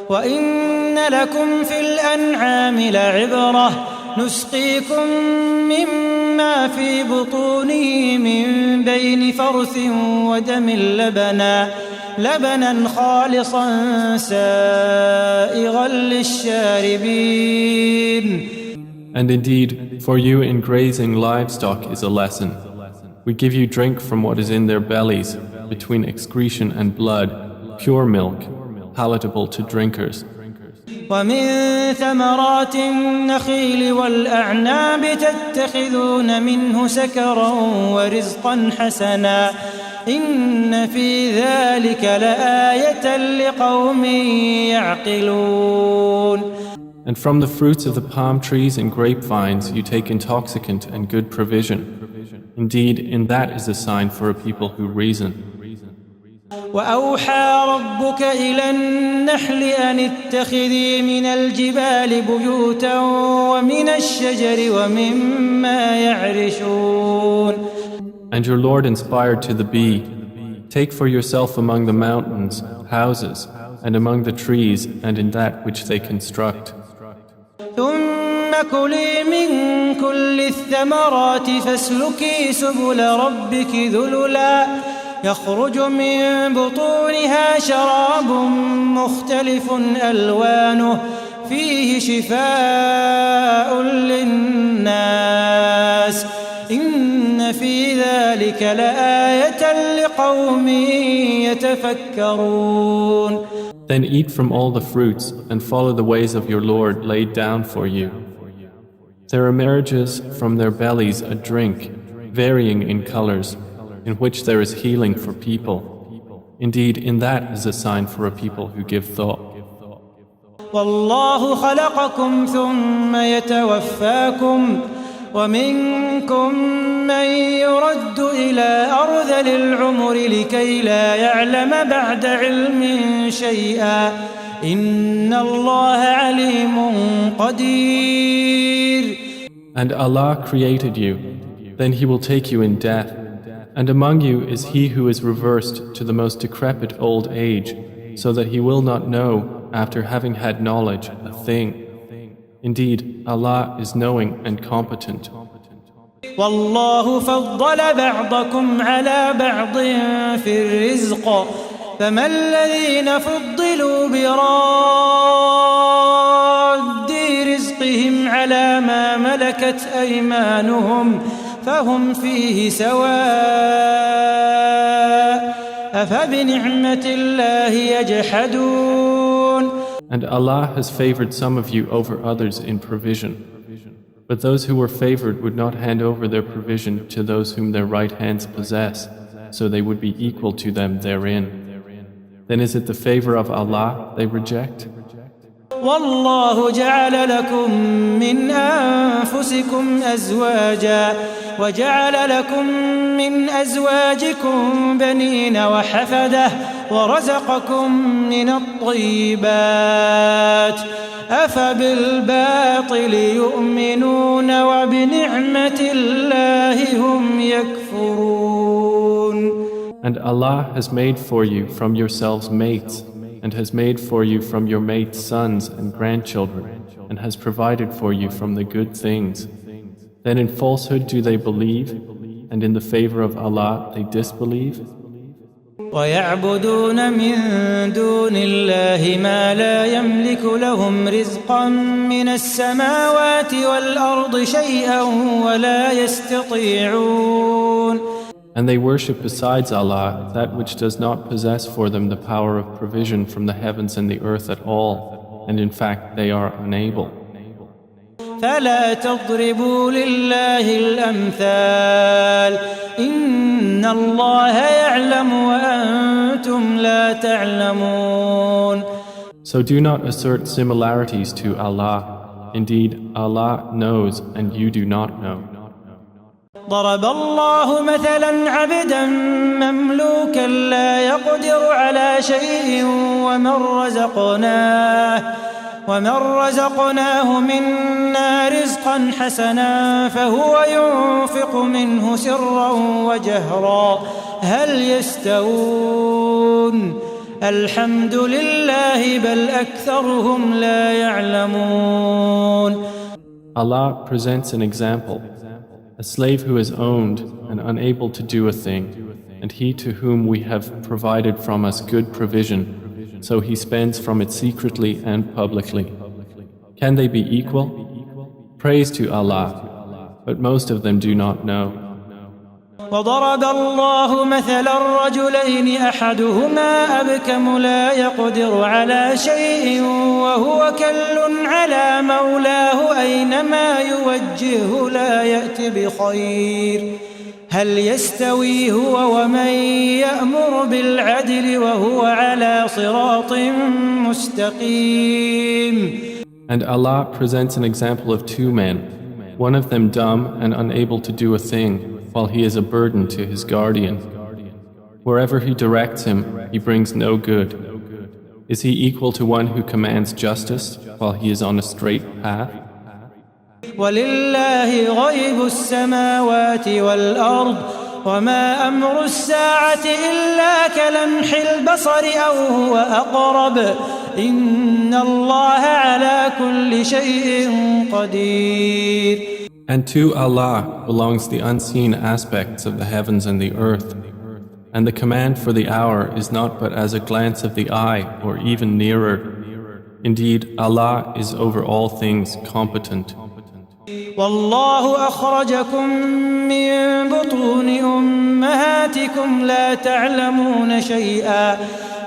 وإن لكم في الأنعام لعبرة نسقيكم مما في بطونه من بين فرث ودم لبنا خالصا سائغا للشاربين. And indeed, for you in grazing livestock is a lesson. We give you drink from what is in their bellies, between excretion and blood, pure milk, palatable to drinkers. ومن ثمرات النخيل والأعناب تتخذون منه سكرا ورزقا حسنا إن في ذلك لآية لقوم يعقلون. And from the fruits of the palm trees and grapevines you take intoxicant and good provision. Indeed, in that is a sign for a people who reason. وأوحى ربك إلى النحل أن اتخذي من الجبال بيوتا ومن الشجر ومما يعرشون. And your Lord inspired to the bee, take for yourself among the mountains houses, and among the trees and in that which they construct. ثم كلي من كل الثمرات فاسلكي سبل ربك ذللا يخرج من بطونها شراب مختلف ألوانه فيه شفاء للناس إن إن في ذلك لآية لقوم يتفكرون. Then eat from all the fruits and follow the ways of your Lord laid down for you. There are marriages from their bellies a drink, varying in colors, in which there is healing for people. Indeed, in that is a sign for a people who give thought. والله خلقكم ثم يتوفاكم ومنكم من يرد إلى أرذل العمر لكي لا يعلم بعد علم شيئا إن الله عليم قدير. And Allah created you, then He will take you in death, and among you is he who is reversed to the most decrepit old age, so that he will not know, after having had knowledge, a thing. Indeed, Allah is knowing and competent. والله فضل بعضكم على بعض في الرزق فما الذين فضلوا براد رزقهم على ما ملكت أيمانهم فهم فيه سواء أفبنعمة الله يجحدون. And Allah has favored some of you over others in provision. But those who were favored would not hand over their provision to those whom their right hands possess, so they would be equal to them therein. Then is it the favor of Allah they reject? والله جعل لكم من أنفسكم أزواجا وجعل لكم من أزواجكم بنين وحفدة ورزقكم من الطيبات أفبالباطل يؤمنون وبنعمة الله هم يكفرون. And Allah has made for you from yourselves mates, and has made for you from your mates sons and grandchildren, and has provided for you from the good things. Then in falsehood do they believe, and in the favor of Allah they disbelieve? ويعبدون من دون الله ما لا يملك لهم رزقا من السماوات والأرض شيئا ولا يستطيعون. And they worship besides Allah that which does not possess for them the power of provision from the heavens and the earth at all, and in fact they are unable. فلا تضربوا لله الأمثال إن الله يعلم وأنتم لا تعلمون. So do not assert similarities to Allah. Indeed, Allah knows and you do not know. ضرب الله مثلا عبدا مملوكا لا يقدر على شيء ومن رزقناه منا رزقا حسنا فهو ينفق منه سرا وجهرا هل يستوون الحمد لله بل أكثرهم لا يعلمون. Allah presents an example. A slave who is owned and unable to do a thing, and he to whom we have provided from us good provision, so he spends from it secretly and publicly. Can they be equal? Praise to Allah, but most of them do not know. وضرب الله مثلا رجلين أحدهما أبكم لا يقدر على شيء وهو كل على مولاه أينما يوجهه لا يأت بخير هل يستوي هو ومن يأمر بالعدل وهو على صراط مستقيم. And Allah presents an example of two men, one of them dumb and unable to do a thing, while he is a burden to his guardian. Wherever he directs him, he brings no good. Is he equal to one who commands justice while he is on a straight path? ولله غيب السماوات والأرض وما أمر الساعة إلا كلمح البصر أو هو أقرب إن الله على كل شيء قدير. And to Allah belongs the unseen aspects of the heavens and the earth, and the command for the hour is not but as a glance of the eye or even nearer. Indeed, Allah is over all things competent. والله أخرجكم من بطون أمهاتكم لا تعلمون شيئا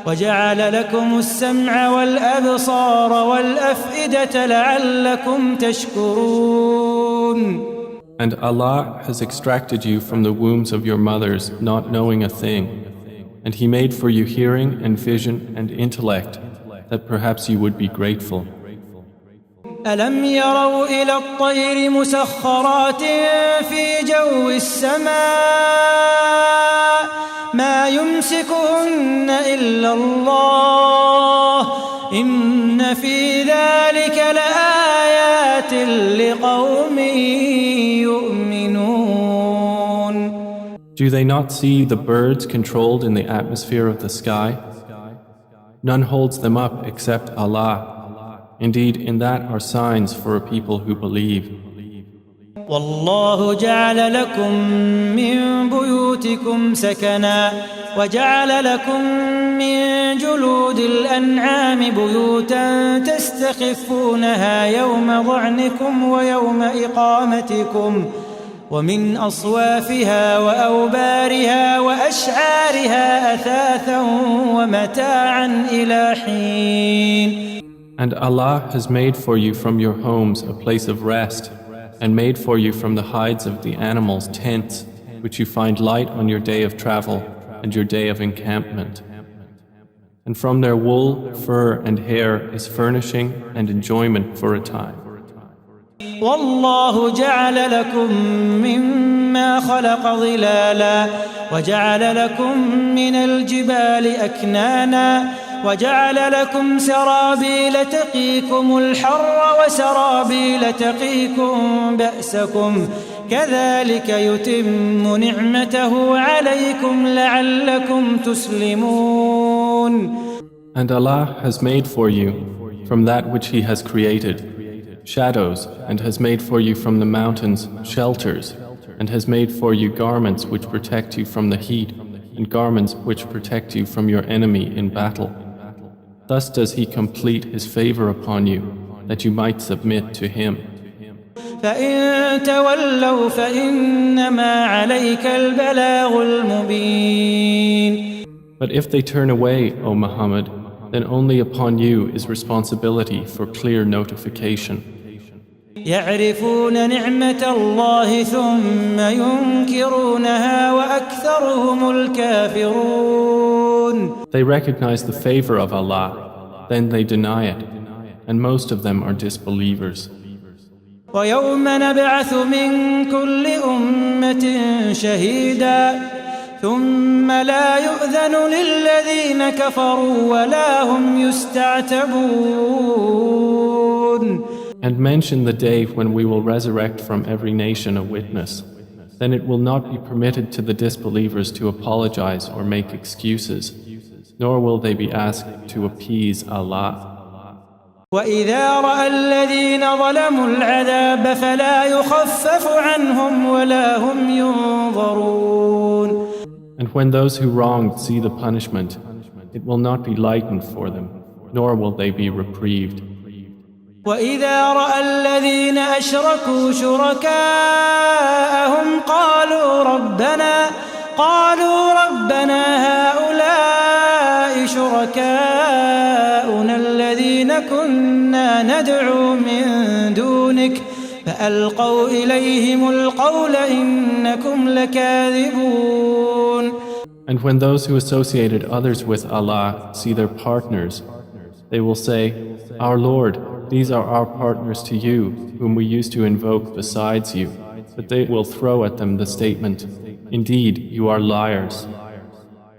وجعل لكم السمع والأبصار والأفئدة لعلكم تشكرون. And Allah has extracted you from the wombs of your mothers not knowing a thing, and He made for you hearing and vision and intellect that perhaps you would be grateful. ألم يروا إلى الطير مسخرات في جو السماء ما يمسكهن إلا الله إن في ذلك لآيات لقوم يؤمنون. Do they not see the birds controlled in the atmosphere of the sky? None holds them up except Allah. Indeed, in that are signs for a people who believe. والله جعل لكم من بيوتكم سكنا وجعل لكم من جلود الأنعام بيوتا تستخفونها يوم ظعنكم ويوم إقامتكم ومن أصوافها وأوبارها وأشعارها أثاثا ومتاعا إلى حين. And Allah has made for you from your homes a place of rest, and made for you from the hides of the animals tents, which you find light on your day of travel and your day of encampment. And from their wool, fur, and hair is furnishing and enjoyment for a time. والله جعل لكم مما خلق ظلالا وجعل لكم من الجبال أكنانا وجعل لكم سرابيل تقيكم الحر وسرابيل تقيكم بأسكم كذلك يتم نعمته عليكم لعلكم تسلمون. And Allah has made for you from that which He has created shadows, and has made for you from the mountains shelters, and has made for you garments which protect you from the heat, and garments which protect you from your enemy in battle. Thus does He complete His favor upon you, that you might submit to Him. فإن تولوا فإنما عليك البلاغ المبين. But if they turn away, O Muhammad, then only upon you is responsibility for clear notification. يعرفون نعمة الله ثم ينكرونها وأكثرهم الكافرون. They recognize the favor of Allah, then they deny it, and most of them are disbelievers. ويوم نبعث من كل أمة شهيدا ثم لا يؤذن للذين كفروا ولا هم يستعتبون. And mention the day when we will resurrect from every nation a witness. Then it will not be permitted to the disbelievers to apologize or make excuses, nor will they be asked to appease Allah. وإذا رأى الذين ظلموا العذاب فلا يخفف عنهم ولا هم ينظرون. And when those who wronged see the punishment, it will not be lightened for them, nor will they be reprieved. وإذا رأى الذين أشركوا شركاءهم قالوا ربنا هؤلاء شركاؤنا الذين كنا ندعو من دونك فألقوا إليهم القول إنكم لكاذبون. And when those who associated others with Allah see their partners, they will say, Our Lord, these are our partners to you, whom we used to invoke besides you. But they will throw at them the statement, Indeed, you are liars.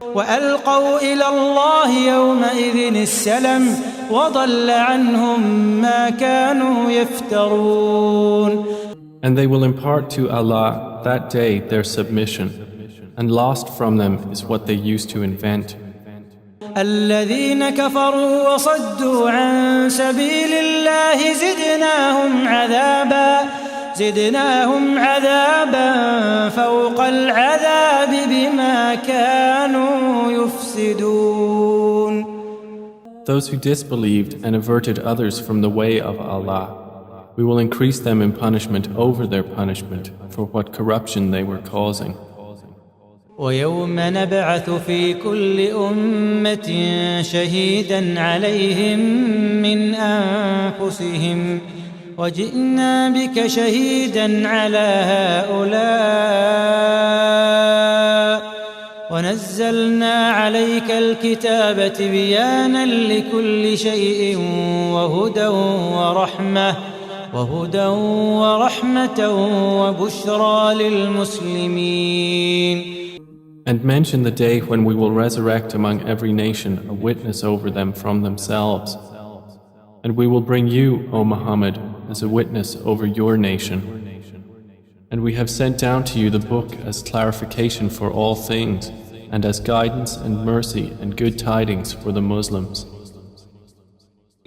وألقوا إلى الله يومئذ السلم وضل عنهم ما كانوا يفترون. And they will impart to Allah that day their submission, and lost from them is what they used to invent. الذين كفروا وصدوا عن سبيل الله زدناهم عذابا فوق العذاب بما كانوا يفسدون. Those who disbelieved and averted others from the way of Allah, We will increase them in punishment over their punishment for what corruption they were causing. ويوم نبعث في كل أمة شهيدا عليهم من أنفسهم وجئنا بك شهيدا على هؤلاء ونزلنا عليك الكتاب تبيانا لكل شيء وهدى ورحمة وبشرى للمسلمين. And mention the day when we will resurrect among every nation a witness over them from themselves. And we will bring you, O Muhammad, as a witness over your nation. And we have sent down to you the book as clarification for all things, and as guidance and mercy and good tidings for the Muslims.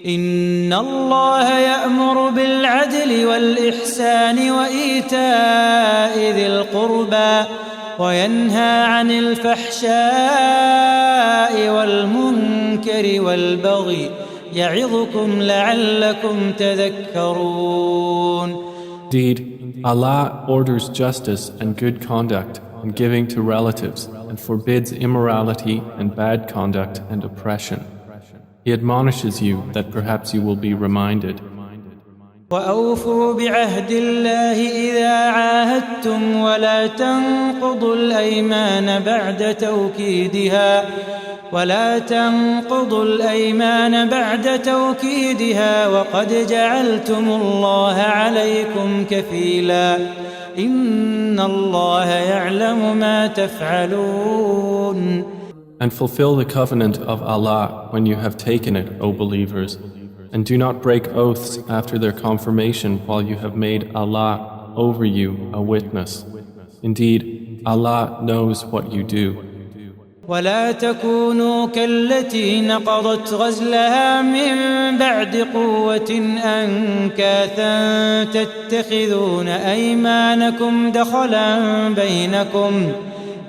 إن الله يأمر بالعدل والإحسان وإيتاء ذي القربى وينهى عن الفحشاء والمنكر والبغي يعظكم لعلكم تذكرون. Indeed, Allah orders justice and good conduct and giving to relatives and forbids immorality and bad conduct and oppression. He admonishes you that perhaps you will be reminded. وأوفوا بعهد الله إذا عاهدتم ولا تنقضوا الأيمان بعد توكيدها وقد جعلتم الله عليكم كفيلا إن الله يعلم ما تفعلون. And fulfill the covenant of Allah when you have taken it, O believers, and do not break oaths after their confirmation while you have made Allah over you a witness. Indeed, Allah knows what you do. ولا تكونوا كالتي نقضت غزلها من بعد قوة أنكاثا تتخذون أيمانكم دخلا بينكم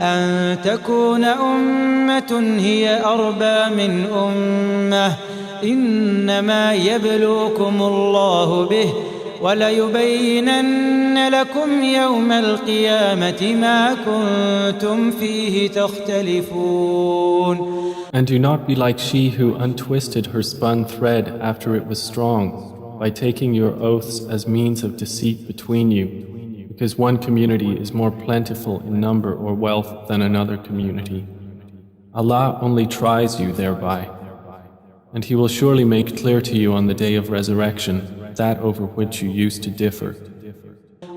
أن تكون أمة هي أربى من أمة إنما يبلوكم الله به وليبينن لكم يوم القيامة ما كنتم فيه تختلفون. And do not be like she who untwisted her spun thread after it was strong by taking your oaths as means of deceit between you, because one community is more plentiful in number or wealth than another community. Allah only tries you thereby, and He will surely make clear to you on the day of resurrection that over which you used to differ.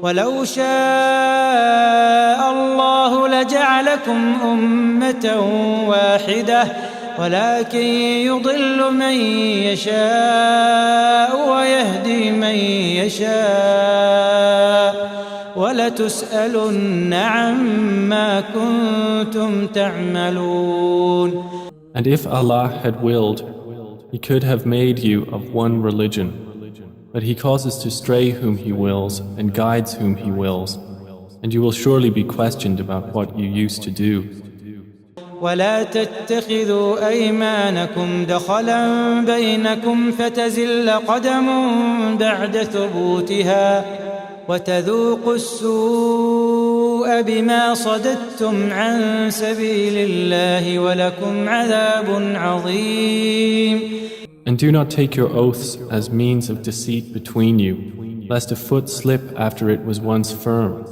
ولو شاء الله لجعلكم أمة واحدة ولكن يضل من يشاء ويهدي من يشاء ولتسألن عما كنتم تعملون. And if Allah had willed, He could have made you of one religion. But He causes to stray whom He wills and guides whom He wills, and you will surely be questioned about what you used to do. ولا تتخذوا أيمانكم دخلا بينكم فتزل قدم بعد ثبوتها وتذوقوا السوء بما صددتم عن سبيل الله ولكم عذاب عظيم. And do not take your oaths as means of deceit between you, lest a foot slip after it was once firm,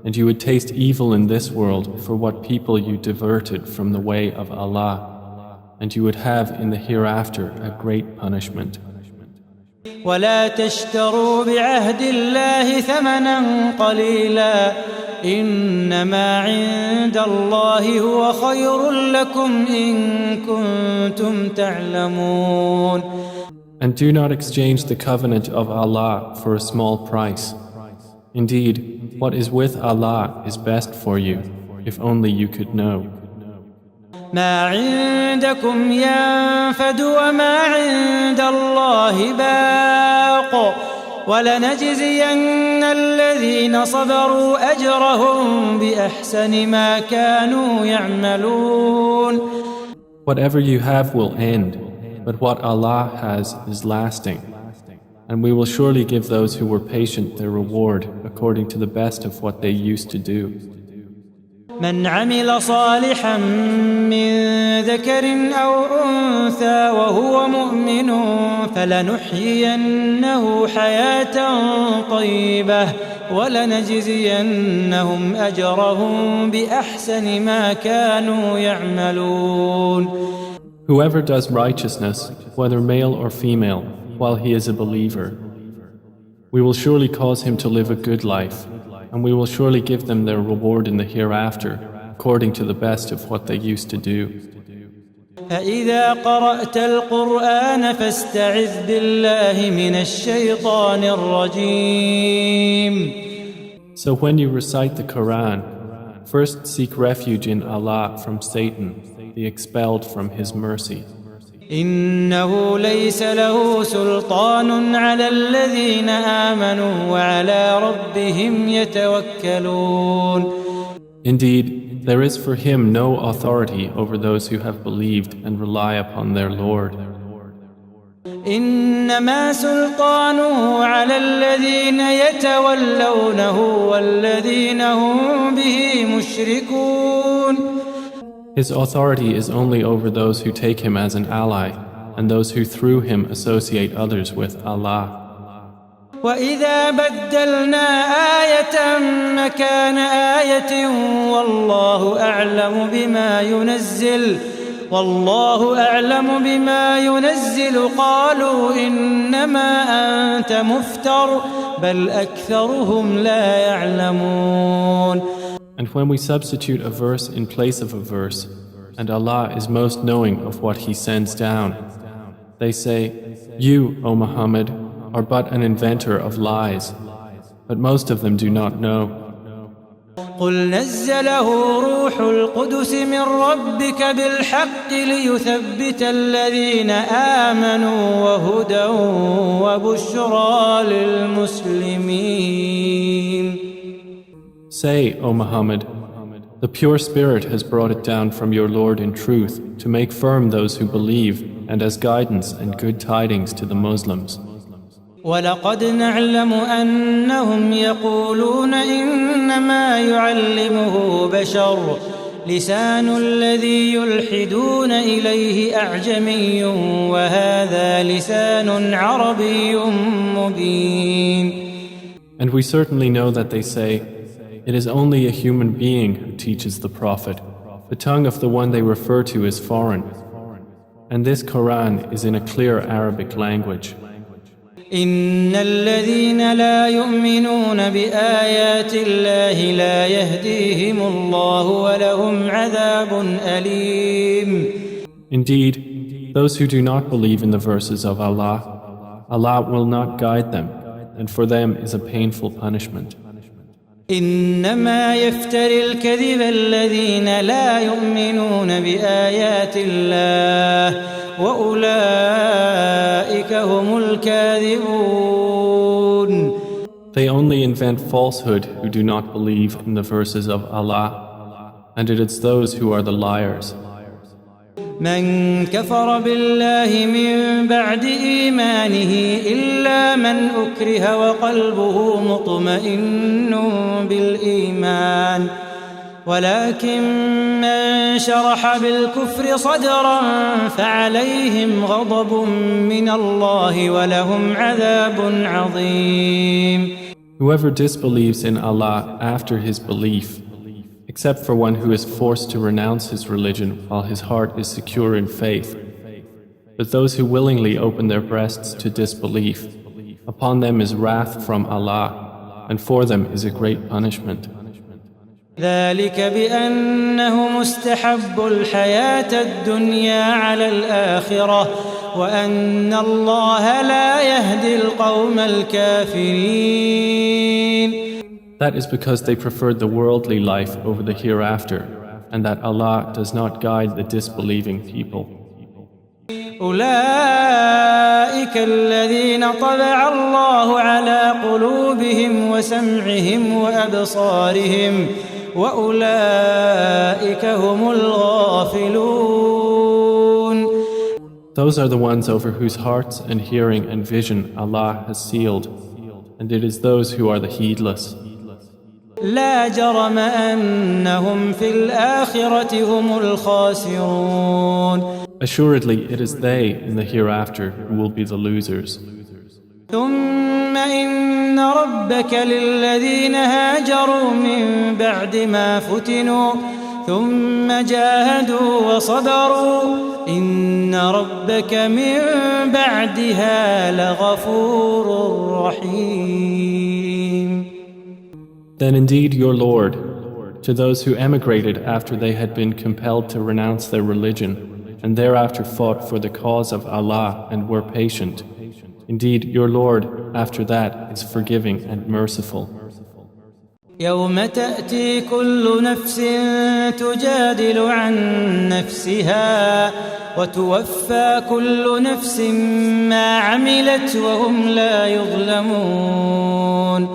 and you would taste evil in this world for what people you diverted from the way of Allah, and you would have in the hereafter a great punishment. ولا تشتروا بعهد الله ثمنا قليلا إنما عند الله هو خير لكم إن كنتم تعلمون. And do not exchange the covenant of Allah for a small price. Indeed, what is with Allah is best for you, if only you could know. ما عندكم ينفد وما عند الله باق ولنجزين الذين صبروا أجرهم بأحسن ما كانوا يعملون. Whatever you have will end, but what Allah has is lasting. And we will surely give those who were patient their reward according to the best of what they used to do. من عمل صالحا من ذكر أو أنثى وهو مؤمن فلنحيينه حياة طيبة ولنجزينهم أجرهم بأحسن ما كانوا يعملون. Whoever does righteousness, whether male or female, while he is a believer, we will surely cause him to live a good life, and we will surely give them their reward in the hereafter, according to the best of what they used to do. فإذا قرأت القرآن فاستعذ بالله من الشيطان الرجيم. So when you recite the Quran, first seek refuge in Allah from Satan, the expelled from His mercy. إنه ليس له سلطان على الذين آمنوا وعلى ربهم يتوكلون. Indeed, there is for him no authority over those who have believed and rely upon their Lord. إنما سلطانه على الذين يتولونه والذين هم به مشركون. His authority is only over those who take him as an ally and those who through him associate others with Allah. وإذا بدلنا آية مكان آية والله أعلم بما ينزل قالوا إنما أنت مفتر بل أكثرهم لا يعلمون. And when we substitute a verse in place of a verse, and Allah is most knowing of what He sends down, they say, "You, O Muhammad, are but an inventor of lies," but most of them do not know. قل نزله روح القدس من ربك بالحق ليثبت الذين آمنوا وهدى وبشرى للمسلمين. Say, O Muhammad, the pure Spirit has brought it down from your Lord in truth to make firm those who believe and as guidance and good tidings to the Muslims. ولقد نعلم أنهم يقولون إنما يعلمه بشر لسان الذي يلحدون إليه أعجمي وهذا لسان عربي مبين. And we certainly know that they say, it is only a human being who teaches the Prophet. The tongue of the one they refer to is foreign. And this Quran is in a clear Arabic language. إن الذين لا يؤمنون بآيات الله لا يهديهم الله ولهم عذاب أليم. Indeed, those who do not believe in the verses of Allah, Allah will not guide them, and for them is a painful punishment. إنما يفتري الكذب الذين لا يؤمنون بآيات الله وأولئك هم الكاذبون. They only invent falsehood who do not believe in the verses of Allah, and it is those who are the liars. من كفر بالله من بعد إيمانه إلا من أكره وقلبه مطمئن بالإيمان ولكن من شرح بالكفر صدرا فعليهم غضب من الله ولهم عذاب عظيم. Whoever disbelieves in Allah after his belief, except for one who is forced to renounce his religion while his heart is secure in faith. But those who willingly open their breasts to disbelief, upon them is wrath from Allah, and for them is a great punishment. ذلك بأنه مستحب الحياة الدنيا على الآخرة وأن الله لا يهدي القوم الكافرين. That is because they preferred the worldly life over the hereafter, and that Allah does not guide the disbelieving people. أولئك الذين طبع الله على قلوبهم وسمعهم وأبصارهم وأولئك هم الغافلون. Those are the ones over whose hearts and hearing and vision Allah has sealed, and it is those who are the heedless. لا جرم أنهم في الآخرة هم الخاسرون. Assuredly, it is they in the hereafter who will be the losers. ثم إن ربك للذين هاجروا من بعد ما فتنوا ثم جاهدوا وصبروا إن ربك من بعدها لغفور رحيم. Then indeed your Lord, to those who emigrated after they had been compelled to renounce their religion, and thereafter fought for the cause of Allah and were patient, indeed your Lord after that is forgiving and merciful. يوم تأتي كل نفس تجادل عن نفسها وتوفى كل نفس ما عملت وهم لا يظلمون.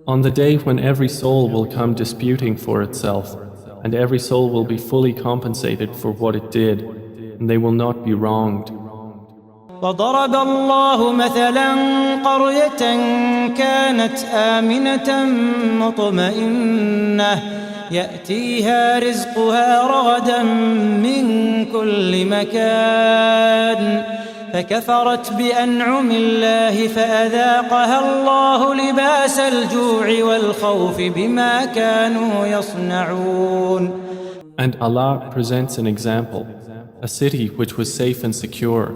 On the day when every soul will come disputing for itself, and every soul will be fully compensated for what it did, and they will not be wronged. وضرب الله مثلا قرية كانت آمنة مطمئنة يأتيها رزقها رغدا من كل مكان فكفرت بأنعم الله فأذاقها الله لباس الجوع والخوف بما كانوا يصنعون. And Allah presents an example, a city which was safe and secure,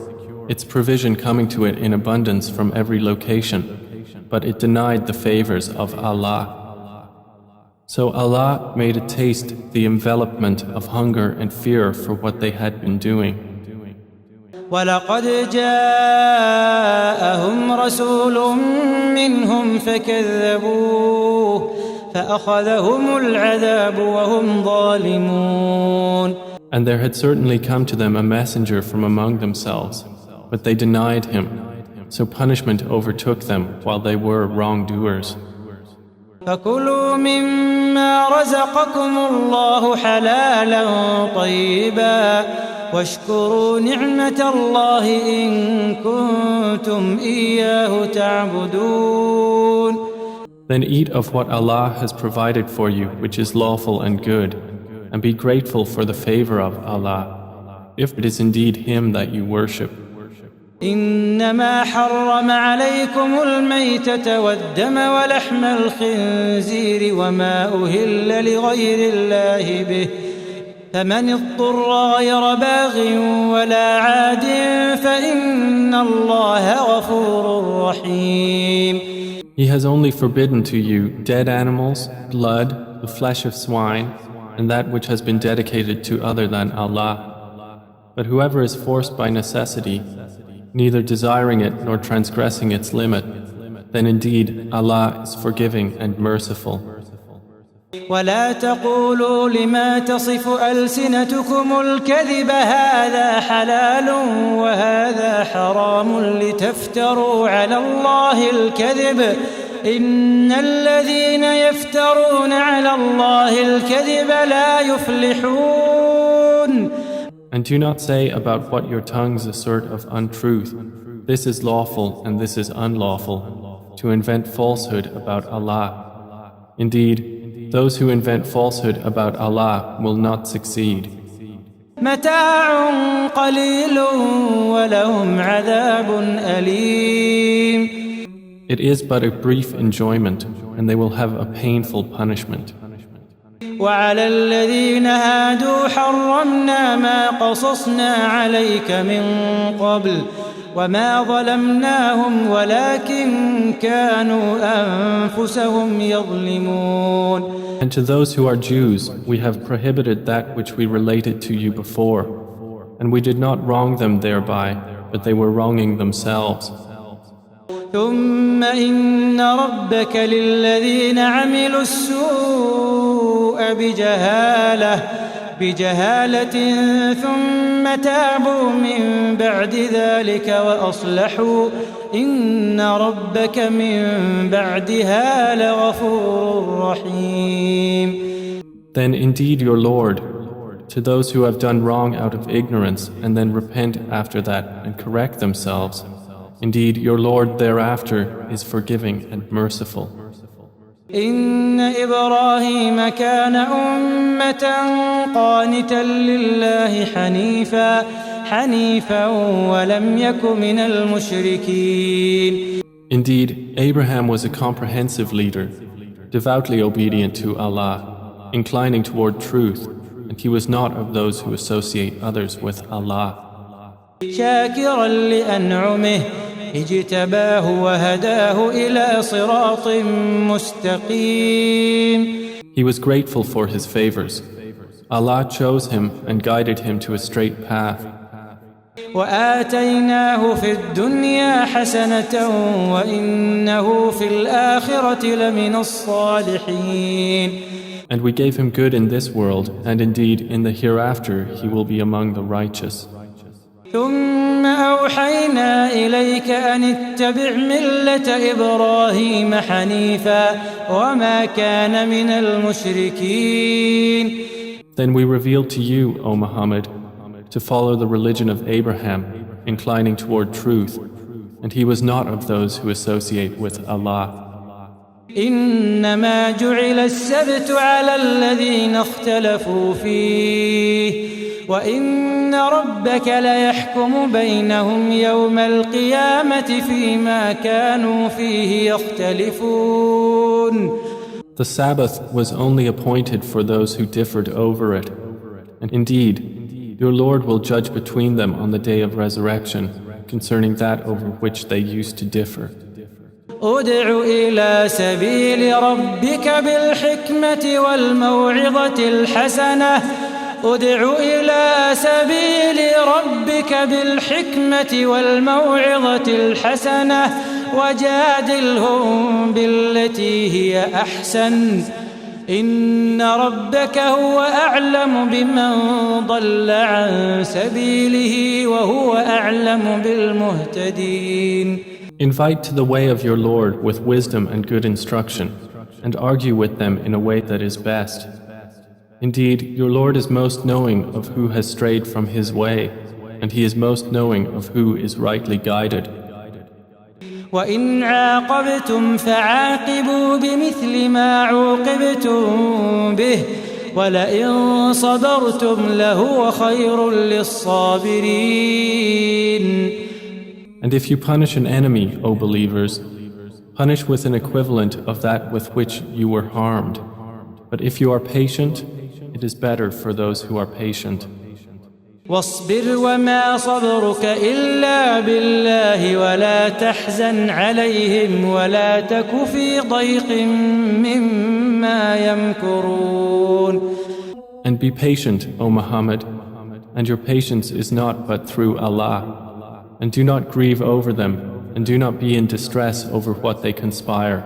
its provision coming to it in abundance from every location, but it denied the favors of Allah. So Allah made it taste the envelopment of hunger and fear for what they had been doing. وَلَقَدْ جَاءَهُمْ رَسُولٌ مِّنْهُمْ فَكَذَّبُوهُ فَأَخَذَهُمُ الْعَذَابُ وَهُمْ ظَالِمُونَ. And there had certainly come to them a messenger from among themselves, but they denied him, so punishment overtook them while they were wrongdoers. فَكُلُوا مِمَّا رَزَقَكُمُ اللَّهُ حَلَالًا طَيِّبًا وَاشْكُرُوا نِعْمَةَ اللَّهِ إِن كُنتُمْ إِيَّاهُ تَعْبُدُونَ. Then eat of what Allah has provided for you, which is lawful and good, and be grateful for the favor of Allah, if it is indeed Him that you worship. إنما حرم عليكم الميتة والدم ولحم الخنزير وما أهل لغير الله به فمن اضطر غير باغ ولا عاد فإن الله غفور رحيم. He has only forbidden to you dead animals, blood, the flesh of swine, and that which has been dedicated to other than Allah. But whoever is forced by necessity, neither desiring it nor transgressing its limit, then indeed Allah is forgiving and merciful. ولا تقولوا لما تصف ألسنتكم الكذب هذا حلال وهذا حرام لتفتروا على الله الكذب إن الذين يفترون على الله الكذب لا يفلحون. And do not say about what your tongues assert of untruth, this is lawful and this is unlawful, to invent falsehood about Allah. Indeed, those who invent falsehood about Allah will not succeed. متاع قليل ولهم عذاب أليم. It is but a brief enjoyment, and they will have a painful punishment. وعلى الذين هادوا حرمنا ما قصصنا عليك من قبل وما ظلمناهم ولكن كانوا أنفسهم يظلمون. And to those who are Jews, we have prohibited that which we related to you before, and we did not wrong them thereby, but they were wronging themselves. ثم إن ربك للذين عملوا السوء بجهالة ثم تابوا من بعد ذلك وأصلحوا إن ربك من بعدها لغفور رحيم. Then indeed your Lord, To those who have done wrong out of ignorance and then repent after that and correct themselves, indeed your Lord thereafter is forgiving and merciful. إن إبراهيم كان أمة قانتا لله حنيفا ولم يك من المشركين. Indeed, Abraham was a comprehensive leader, devoutly obedient to Allah, inclining toward truth, and he was not of those who associate others with Allah. شاكرا لأنعمه اجتباه وهداه إلى صراط مستقيم. He was grateful for his favors. Allah chose him and guided him to a straight path. وآتيناه في الدنيا حسنة وإنه في الآخرة لمن الصالحين. And we gave him good in this world, and indeed in the hereafter he will be among the righteous. ثم أوحينا إليك أن اتبع ملة إبراهيم حنيفا وما كان من المشركين. Then we revealed to you, O Muhammad, to follow the religion of Abraham, inclining toward truth, and he was not of those who associate with Allah. إنما جعل السبت على الذين اختلفوا فيه وإن ربك ليحكم بينهم يوم القيامة فيما كانوا فيه يختلفون. The Sabbath was only appointed for those who differed over it, and indeed, your Lord will judge between them on the day of resurrection concerning that over which they used to differ. ادع إلى سبيل ربك بالحكمة والموعظة الحسنة ادع إلى سبيل ربك بالحكمة والموعظة الحسنة وجادلهم بالتي هي أحسن إن ربك هو أعلم بمن ضل عن سبيله وهو أعلم بالمهتدين. Invite to the way of your Lord with wisdom and good instruction, and argue with them in a way that is best. Indeed, your Lord is most knowing of who has strayed from his way, and he is most knowing of who is rightly guided. وإن عاقبتم فعاقبوا بمثل ما عوقبتم به ولئن صبرتم لهو خير للصابرين. And if you punish an enemy, O believers, punish with an equivalent of that with which you were harmed. But if you are patient, it is better for those who are patient. واصبر وما صبرك إلا بالله ولا تحزن عليهم ولا تك في ضيق مما يمكرون. And be patient, O Muhammad, and your patience is not but through Allah. And do not grieve over them, and do not be in distress over what they conspire.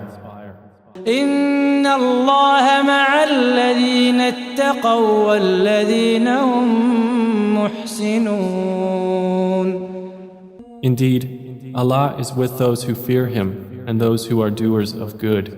إن الله مع الذين اتقوا والذين هم محسنون. Indeed, Allah is with those who fear Him and those who are doers of good.